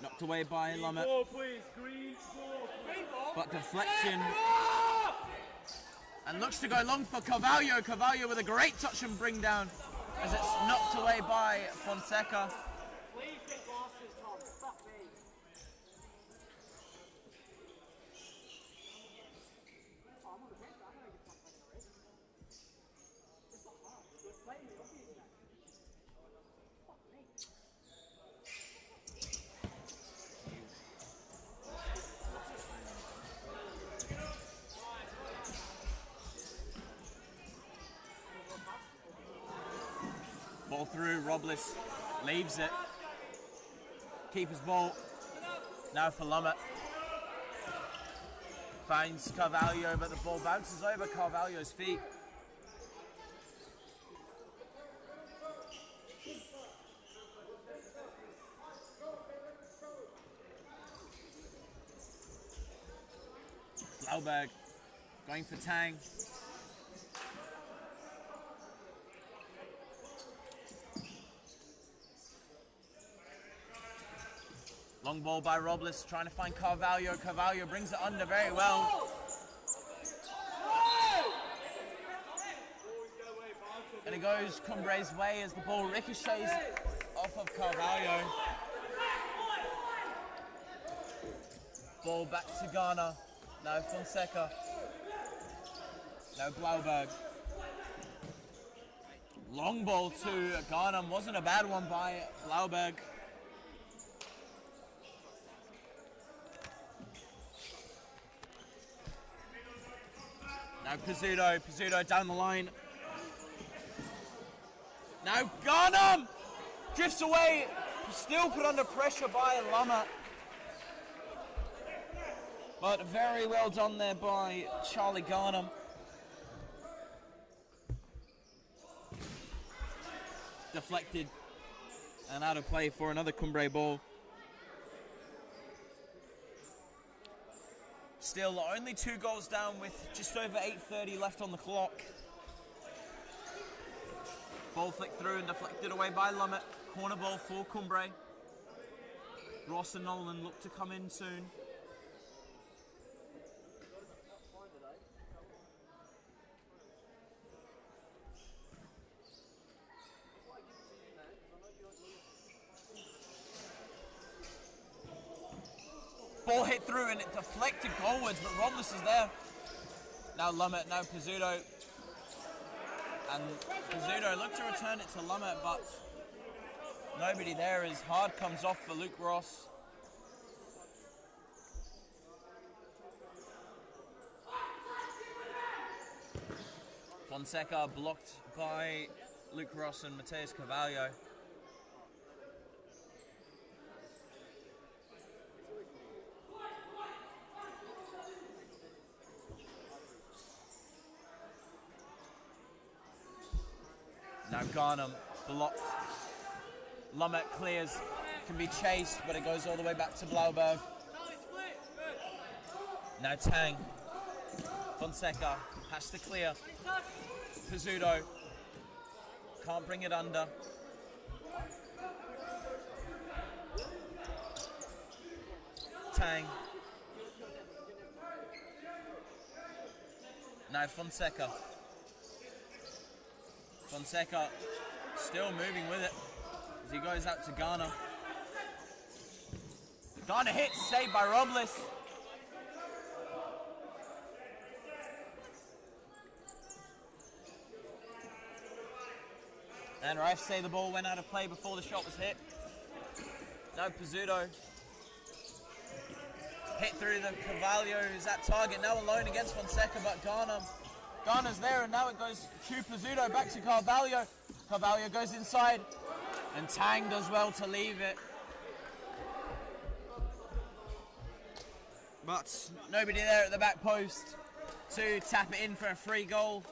Knocked away by Lumet. But deflection. And looks to go long for Carvalho. Carvalho with a great touch and bring down as it's knocked away by Fonseca. Ball through, Robles leaves it. Keeper's ball. Now for Lummett. Finds Carvalho, but the ball bounces over Carvalho's feet. Blauberg going for Tang. Long ball by Robles, trying to find Carvalho. Carvalho brings it under very well. And it goes Cumbre's way as the ball ricochets off of Carvalho. Ball back to Ghana. Now Fonseca. Now Blauberg. Long ball to Ghana. Wasn't a bad one by Blauberg. Now Pizzuto down the line. Now Garnham drifts away, still put under pressure by Lama. But very well done there by Charlie Garnham. Deflected and out of play for another Kumbre ball. Still only 2 goals down with just over 8:30 left on the clock. Ball flicked through and deflected away by Lummett. Corner ball for Kumbre. Ross and Nolan look to come in soon. Ball hit through and it deflected goalwards, but Robles is there. Now Lummett, now Pizzuto. And Pizzuto looked to return it to Lummett, but nobody there as hard comes off for Luke Ross. Fonseca blocked by Luke Ross and Mateus Carvalho. Now Garnham blocked. Lummett clears, can be chased, but it goes all the way back to Blauberg. Now Tang. Fonseca has to clear. Pizzuto can't bring it under. Tang. Now Fonseca. Fonseca still moving with it as he goes out to Ghana. Ghana hits, saved by Robles. And refs say the ball went out of play before the shot was hit. Now Pizzuto hit through the Carvalho, who's at target, now alone against Fonseca, but Ghana's there, and now it goes to Pizzuto, back to Carvalho. Carvalho goes inside, and Tang does well to leave it. But nobody there at the back post to tap it in for a free goal.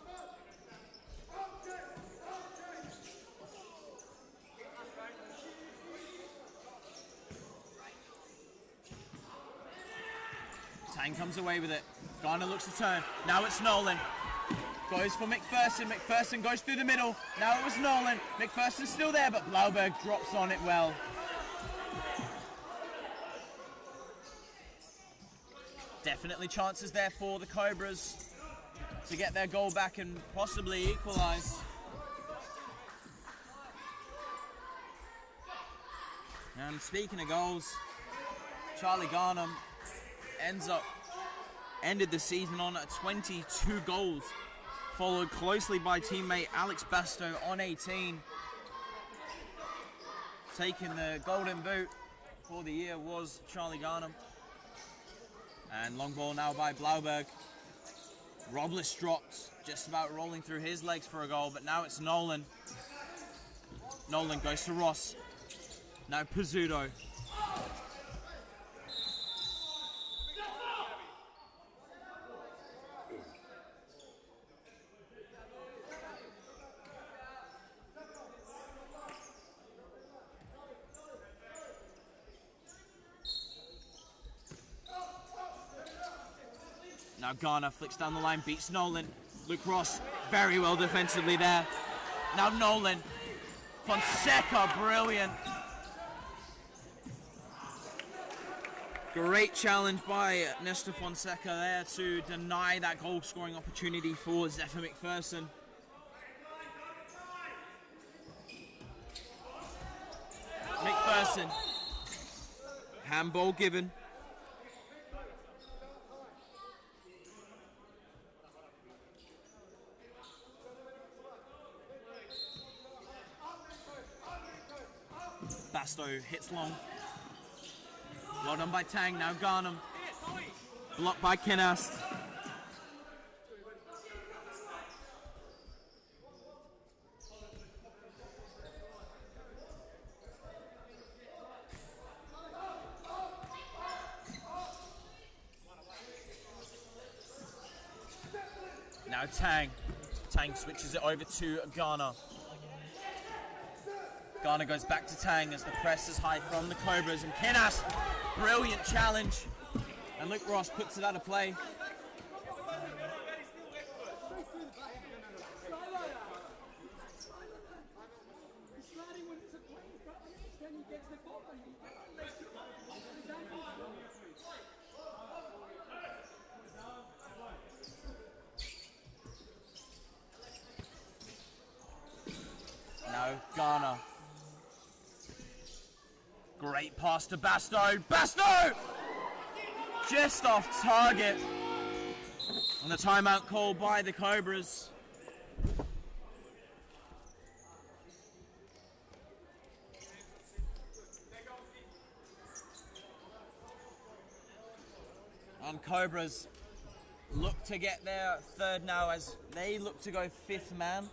Tang comes away with it. Ghana looks to turn. Now it's Nolan. Goes for McPherson. McPherson goes through the middle. Now it was Nolan. McPherson's still there, but Blauberg drops on it well. Definitely chances there for the Cobras to get their goal back and possibly equalise. And speaking of goals, Charlie Garnham ended the season on 22 goals, followed closely by teammate Alex Basto on 18. Taking the golden boot for the year was Charlie Garnham. And long ball now by Blauberg. Robles dropped, just about rolling through his legs for a goal, but now it's Nolan. Nolan goes to Ross. Now Pizzuto. Now Garner flicks down the line, beats Nolan. Luke Ross, very well defensively there. Now Nolan. Fonseca, brilliant. Great challenge by Nestor Fonseca there to deny that goal scoring opportunity for Zephyr McPherson. McPherson. Handball given. Basto hits long. Well done by Tang, now Garnham. Blocked by Kinast. Now Tang. Tang switches it over to Garner. Garner goes back to Tang as the press is high from the Cobras, and Kinast, brilliant challenge, and Luke Ross puts it out of play. Now Garner. Great pass to Basto. Basto! Just off target. And the timeout called by the Cobras. And Cobras look to get their third now as they look to go fifth man.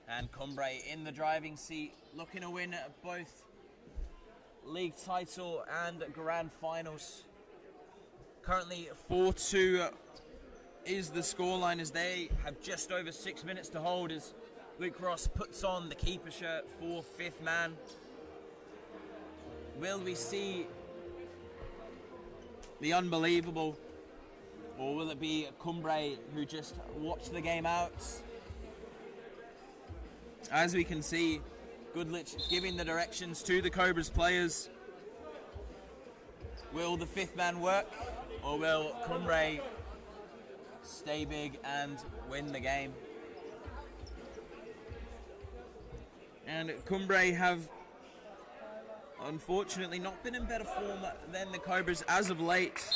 And Kumbre in the driving seat, looking to win both league title and grand finals. Currently 4-2 is the scoreline as they have just over 6 minutes to hold as Luke Ross puts on the keeper shirt for fifth man. Will we see the unbelievable, or will it be Kumbre who just watched the game out? As we can see, Goodlich giving the directions to the Cobras players. Will the fifth man work, or will Kumbre stay big and win the game? And Kumbre have unfortunately not been in better form than the Cobras as of late.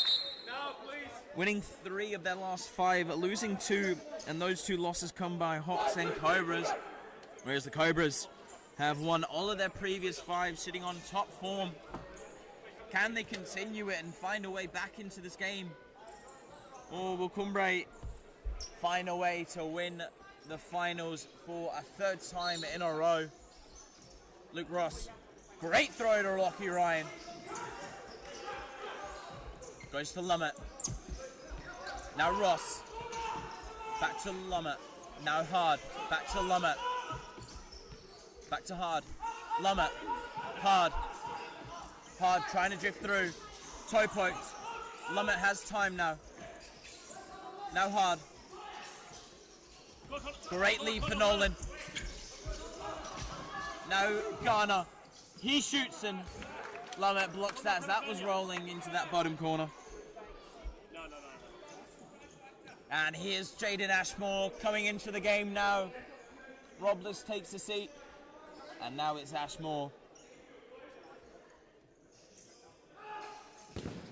Winning 3 of their last 5, losing 2, and those 2 losses come by Hawks and Cobras. Whereas the Cobras have won all of their previous 5, sitting on top form. Can they continue it and find a way back into this game? Or will Kumbre find a way to win the finals for a 3rd time in a row? Luke Ross, great throw to Lockie Ryan. Goes to Lummett. Now Ross. Back to Lummett. Now Hard. Back to Lummett. Back to Hard. Lummett. Hard. Hard trying to drift through. Toe poked. Lummett has time now. Now Hard. Great lead for Nolan. Now Garner. He shoots and Lummett blocks that as that was rolling into that bottom corner. And here's Jaden Ashmore coming into the game now. Robles takes a seat. And now it's Ashmore.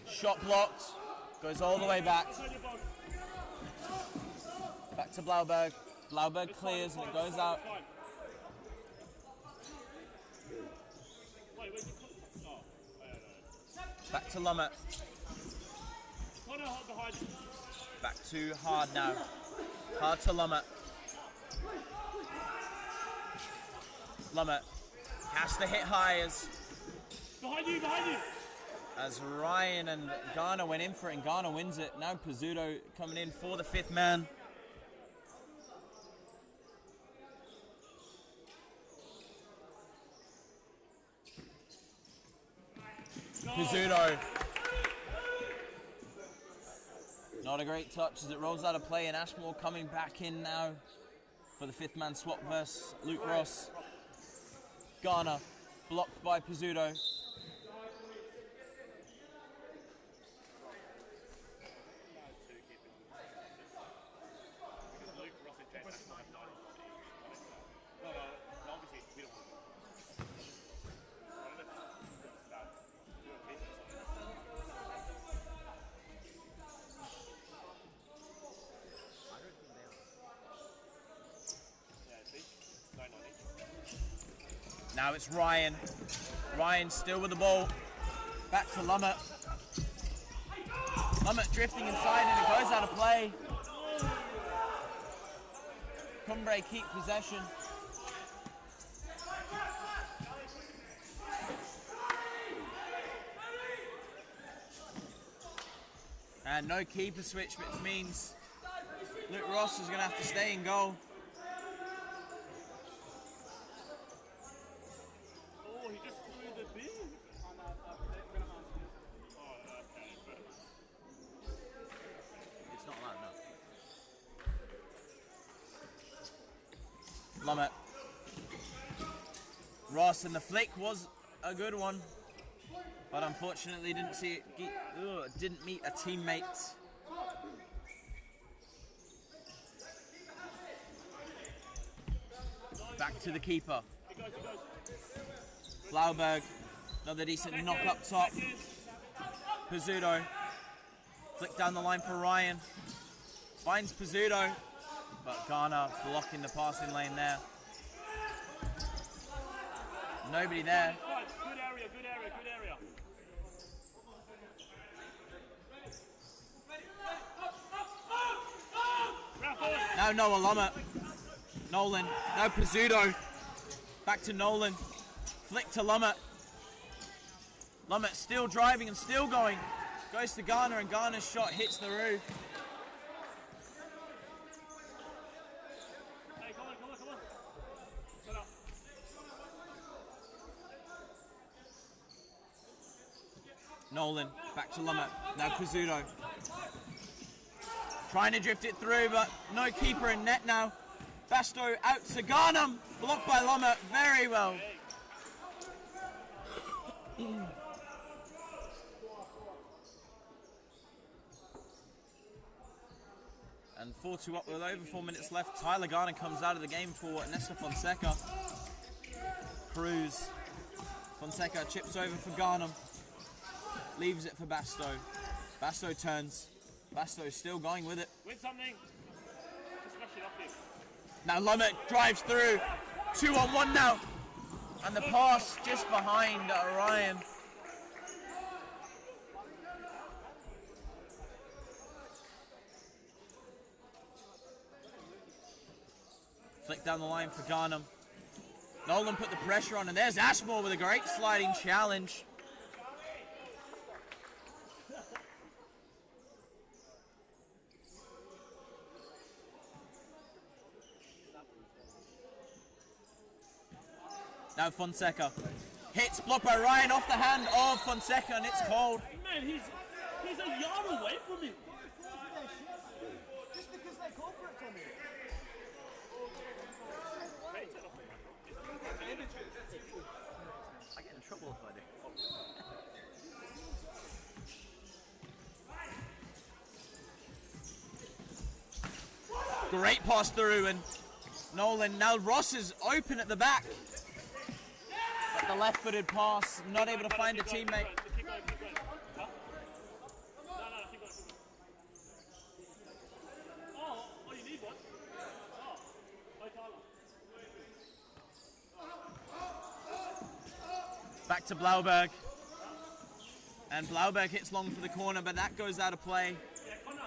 Shot blocked. Goes all the way back. Back to Blauberg. Blauberg clears and it goes out. Back to Lummett. Back to Hard now. Hard to Lummett. Lummett has to hit high Behind you, behind you. as Ryan and Garner went in for it, and Garner wins it. Now Pizzuto coming in for the fifth man. Pizzuto. Not a great touch as it rolls out of play, and Ashmore coming back in now for the fifth man swap versus Luke Ross. Garner blocked by Pizzuto. Now it's Ryan. Ryan still with the ball. Back to Lummett. Lummett drifting inside and it goes out of play. Kumbre keep possession. And no keeper switch, which means Luke Ross is going to have to stay in goal. Lummett. Ross, and the flick was a good one, but unfortunately didn't meet a teammate. Back to the keeper. Blauberg, another decent knock up top. Pizzuto, flick down the line for Ryan. Finds Pizzuto, but Garner blocking the passing lane there. Nobody there. Good area, good area, good area. Now Noah Lummett. Nolan. Now Pizzuto. Back to Nolan. Flick to Lummett. Lummett still driving and still going. Goes to Garner, and Garner's shot hits the roof. Hey, come on, come on, come on. Shut up. Nolan. Back to Lummett. Now Pizzuto. Trying to drift it through, but no keeper in net now. Basto out to Garner. Blocked by Lummett. Very well. And 4-2 up with over 4 minutes left. Tyler Garner comes out of the game for Nesta Fonseca. Cruz. Fonseca chips over for Garner. Leaves it for Basto. Basto turns. Basto still going with it. Win something. Just smash it off him. Now Lummett drives through. 2-on-1 now. And the pass just behind Ryan. Flick down the line for Garner. Nolan put the pressure on, and there's Ashmore with a great sliding challenge. Now Fonseca. Hits, blocked by Ryan off the hand of Fonseca, and it's called. Man, he's a yard away from him. Just because they call for it from me. I get in trouble if I do. Great pass through, and Nolan. Now Ross is open at the back. But the left-footed pass, not able to find a teammate. Keep going, keep going. Huh? No, keep going, keep going. Oh, you need one. Oh, Tyler. Back to Blauberg. And Blauberg hits long for the corner, but that goes out of play. Yeah, Connor.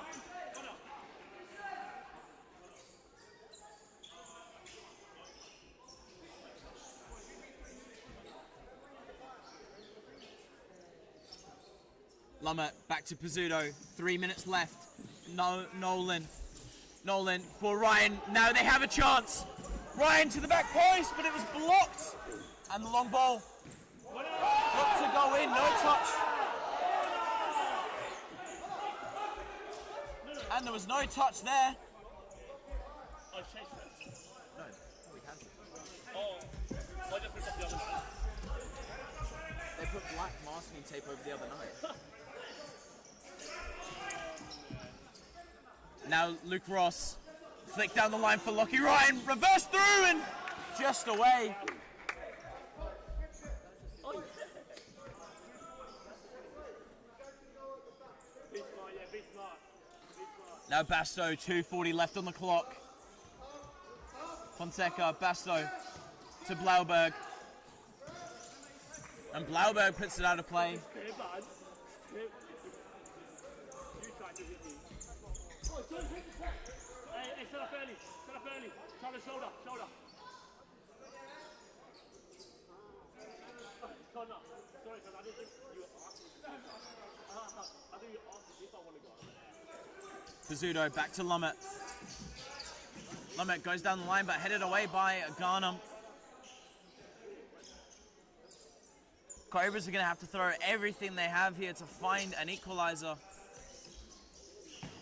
Lummett back to Pizzuto. 3 minutes left. No, Nolan for Ryan. Now they have a chance. Ryan to the back post, but it was blocked. And the long ball. Looked to go in, no touch. And there was no touch there. Oh, shake that. No, we haven't. Oh, why did they put the other night? They put black masking tape over the other night. Now Luke Ross, flick down the line for Lockie Ryan, reverse through and just away. Oh, yeah. Be smart, yeah, be smart. Be smart. Now Basto, 2:40 left on the clock. Fonseca, Basto to Blauberg. And Blauberg puts it out of play. Stay bad. You try to hit me. Oh, don't hit the top. Hey, set up early. Set up early. Try the shoulder. Shoulder. Connor. Sorry, because I didn't think you were asking. I think you asked if I want to go. Pizzuto back to Lummett. Lummett goes down the line but headed away by Garnham. Cobras are going to have to throw everything they have here to find an equalizer.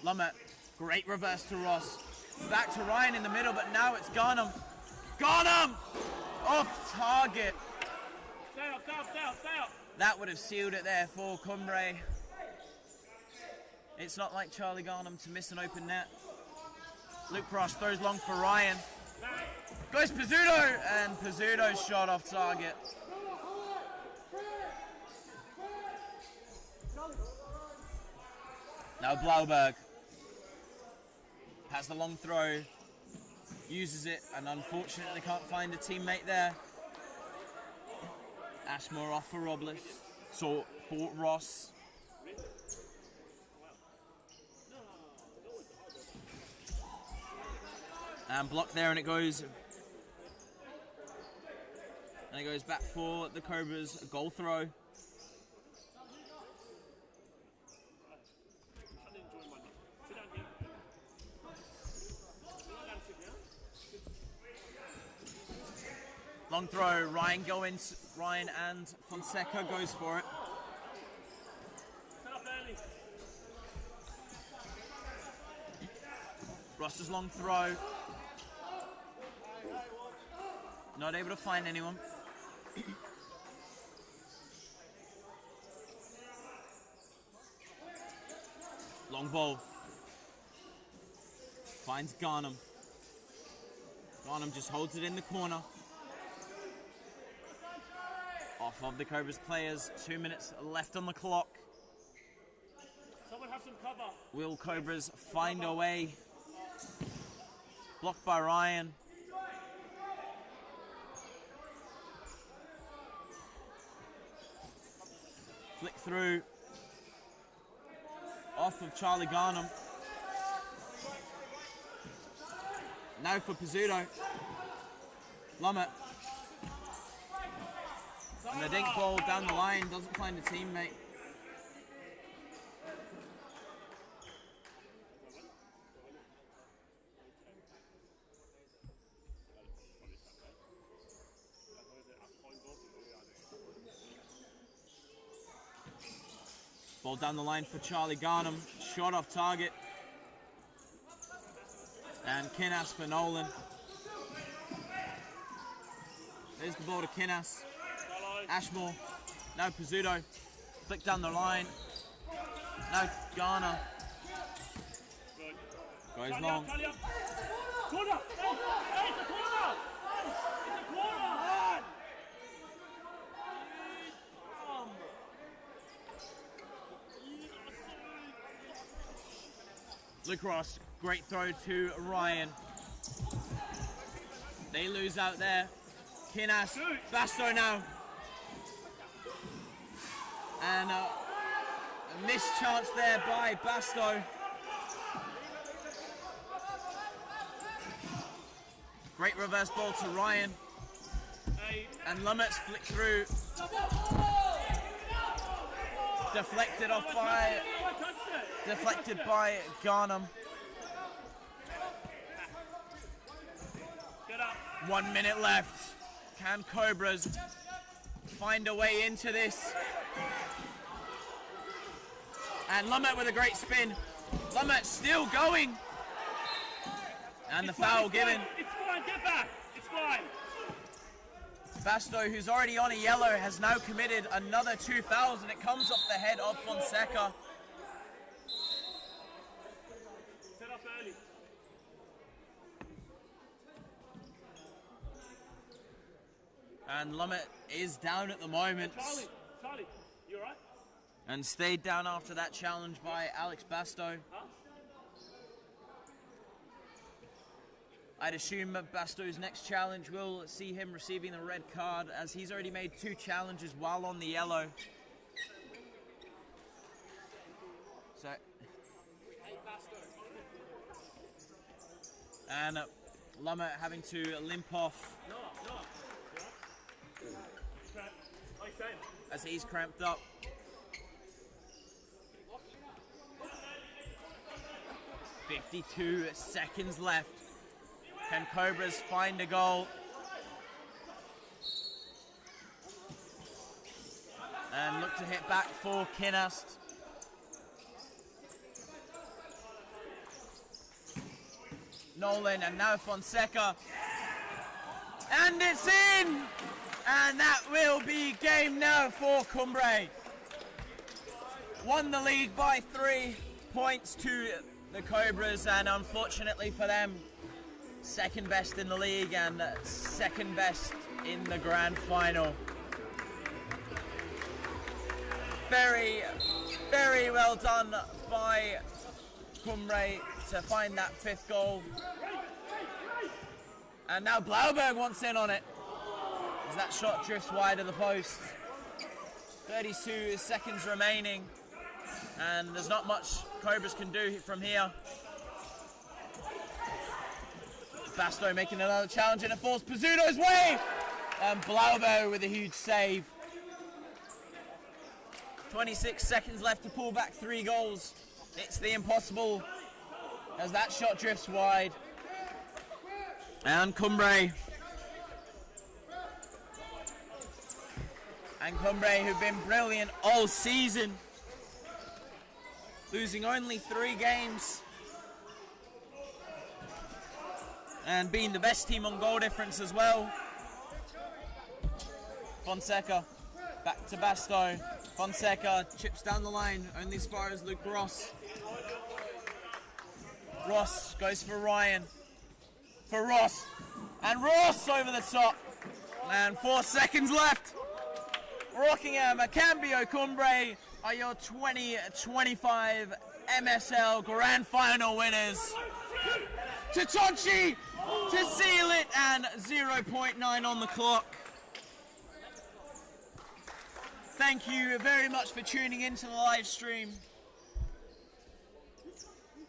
Lummett, great reverse to Ross. Back to Ryan in the middle, but now it's Garnham. Garnham! Off target. Stay up, stay up, stay up, stay up. That would have sealed it there for Kumbre. It's not like Charlie Garnham to miss an open net. Luke Ross throws long for Ryan. Goes Pizzuto, and Pizzuto's shot off target. Now Blauberg has the long throw, uses it, and unfortunately can't find a teammate there. Ashmore off for Robles, so for Ross. And blocked there, and it goes back for the Cobras, a goal throw. Long throw, Ryan and Fonseca goes for it. Set up early. Ross's long throw. Not able to find anyone. Long ball. Finds Garnham. Garnham just holds it in the corner. Off of the Cobras players, 2 minutes left on the clock. Someone have some cover. Will Cobras find a way? Blocked by Ryan. Flick through. Off of Charlie Garnham. Now for Pizzuto. Lummett. And the dink ball down the line, doesn't find a teammate. Ball down the line for Charlie Garnham, shot off target. And Kinnas for Nolan. There's the ball to Kinnas. Ashmore, now Pizzuto, flick down the line, now Garner, goes long. Corner! Hey, it's a corner! It's a corner! Luke Ross, great throw to Ryan. They lose out there. Kinnas, Basto now. And a missed chance there by Basto. Great reverse ball to Ryan. And Lummett's flick through. Deflected by Garnham. Get up. 1 minute left. Can Cobras find a way into this? And Lumet with a great spin. Lumet still going. And the foul given. It's fine, get back. It's fine. Basto, who's already on a yellow, has now committed another 2 fouls, and it comes off the head of Fonseca. Set up early. And Lumet is down at the moment. Charlie, you alright? And stayed down after that challenge by Alex Basto. Huh? I'd assume Basto's next challenge will see him receiving the red card, as he's already made 2 challenges while on the yellow. So, and Lumet having to limp off as he's cramped up. 52 seconds left. Can Cobras find a goal? And look to hit back for Kinnast. Nolan and now Fonseca. And it's in! And that will be game now for Kumbre. Won the league by 3 points to the Cobras, and unfortunately for them, second best in the league and second best in the grand final. Very, very well done by Kumbre to find that 5th goal. And now Blauberg wants in on it, as that shot drifts wide of the post. 32 seconds remaining, and there's not much Cobras can do from here. Basto making another challenge, and it falls Pizzuto's way! And Blauberg with a huge save. 26 seconds left to pull back 3 goals. It's the impossible, as that shot drifts wide. And Kumbre. And Kumbre, who've been brilliant all season, losing only 3 games and being the best team on goal difference as well. Fonseca back to Basto. Fonseca chips down the line only as far as Luke Ross. Ross goes for Ryan. For Ross. And Ross over the top. And 4 seconds left. Rockingham Cambio Cumbre are your 2025 MSL Grand Final winners. Totonchi to seal it, and 0.9 on the clock. Thank you very much for tuning into the live stream.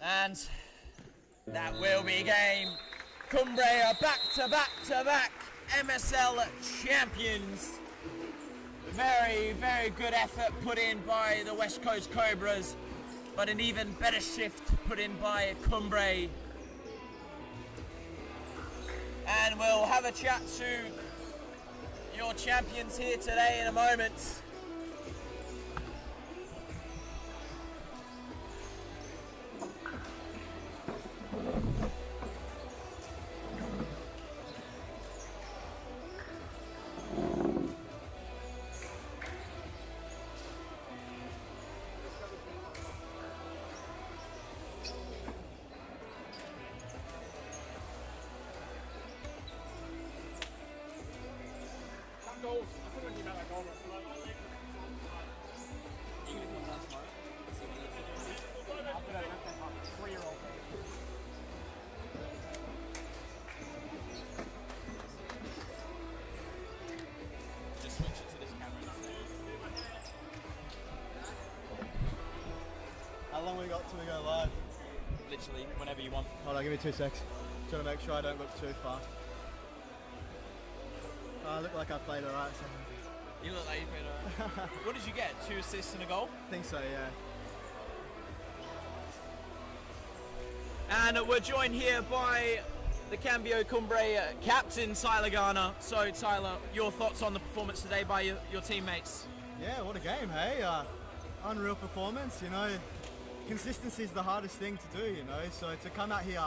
And that will be game. Kumbre are back-to-back MSL champions. Very, very good effort put in by the West Coast Cobras, but an even better shift put in by Kumbre. And we'll have a chat to your champions here today in a moment. How long we got till we go live? Literally, whenever you want. Hold on, give me 2 secs. Trying to make sure I don't look too fast. I look like I played alright. So You look like you've been. What did you get? 2 assists and a goal? I think so, yeah. And we're joined here by the Cambio Cumbre captain, Tyler Garner. So, Tyler, your thoughts on the performance today by your teammates? Yeah, what a game, hey? Unreal performance, you know. Consistency is the hardest thing to do, you know. So to come out here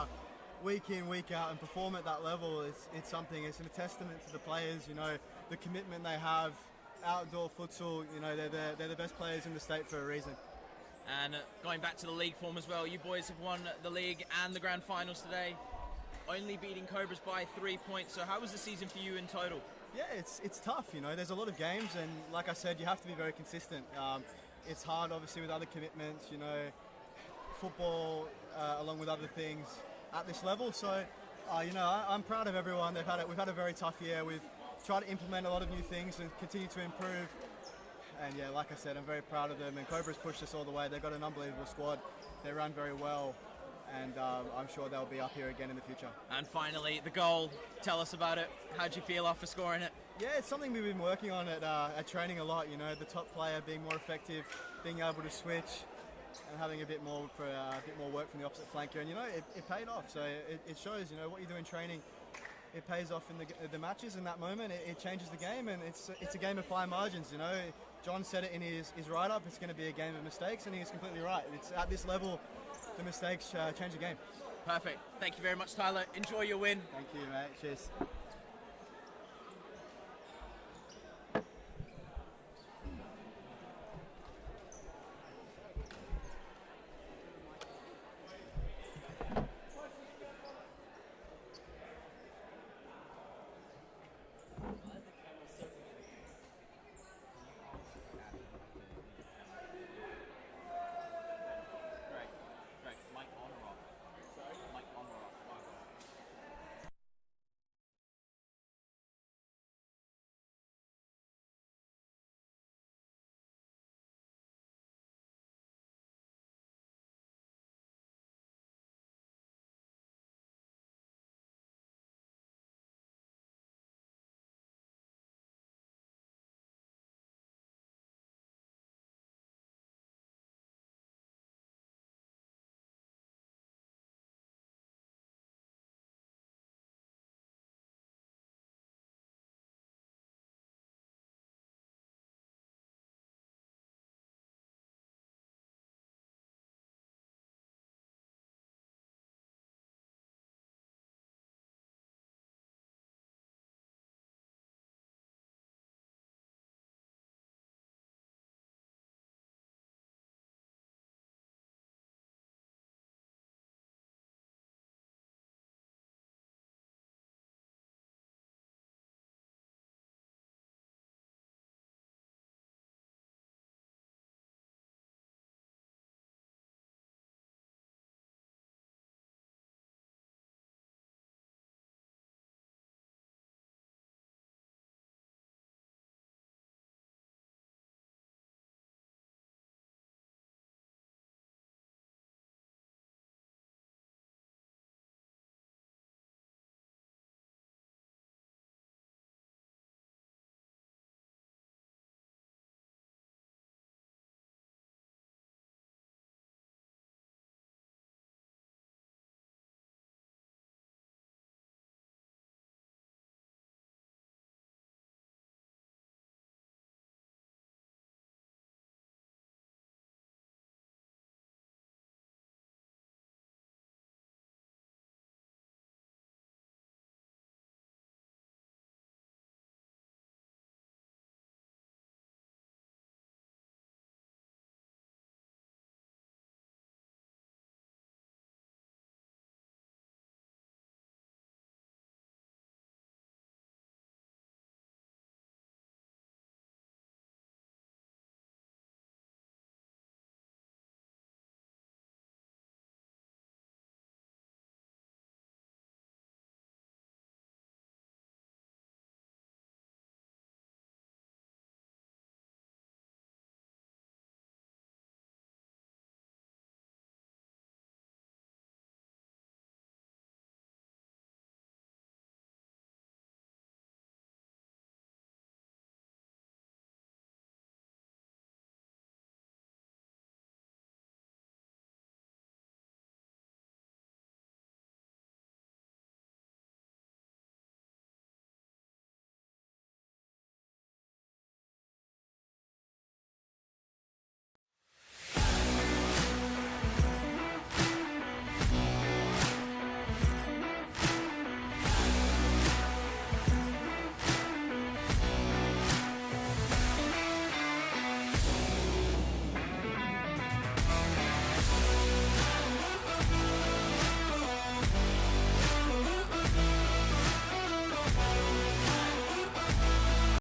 week in, week out and perform at that level, it's something, it's a testament to the players, you know, the commitment they have. Outdoor futsal, you know, they're the best players in the state for a reason. And going back to the league form as well, you boys have won the league and the grand finals today, only beating Cobras by 3 points. So how was the season for you in total? Yeah, it's tough, you know, there's a lot of games and like I said, you have to be very consistent. It's hard obviously with other commitments, you know, football along with other things at this level. So, you know, I'm proud of everyone. We've had a very tough year. We've tried to implement a lot of new things and continue to improve. And yeah, like I said, I'm very proud of them. And Cobras pushed us all the way. They've got an unbelievable squad. They run very well. And I'm sure they'll be up here again in the future. And finally, the goal. Tell us about it. How'd you feel after scoring it? Yeah, it's something we've been working on at training a lot. You know, the top player being more effective, being able to switch, and having a bit more work from the opposite flanker. And you know, it paid off. So it shows, you know, what you do in training, it pays off in the matches. In that moment, it changes the game, and it's a game of fine margins. You know, John said it in his write-up. It's going to be a game of mistakes, and he was completely right. It's at this level, the mistakes change the game. Perfect. Thank you very much, Tyler. Enjoy your win. Thank you, mate. Cheers.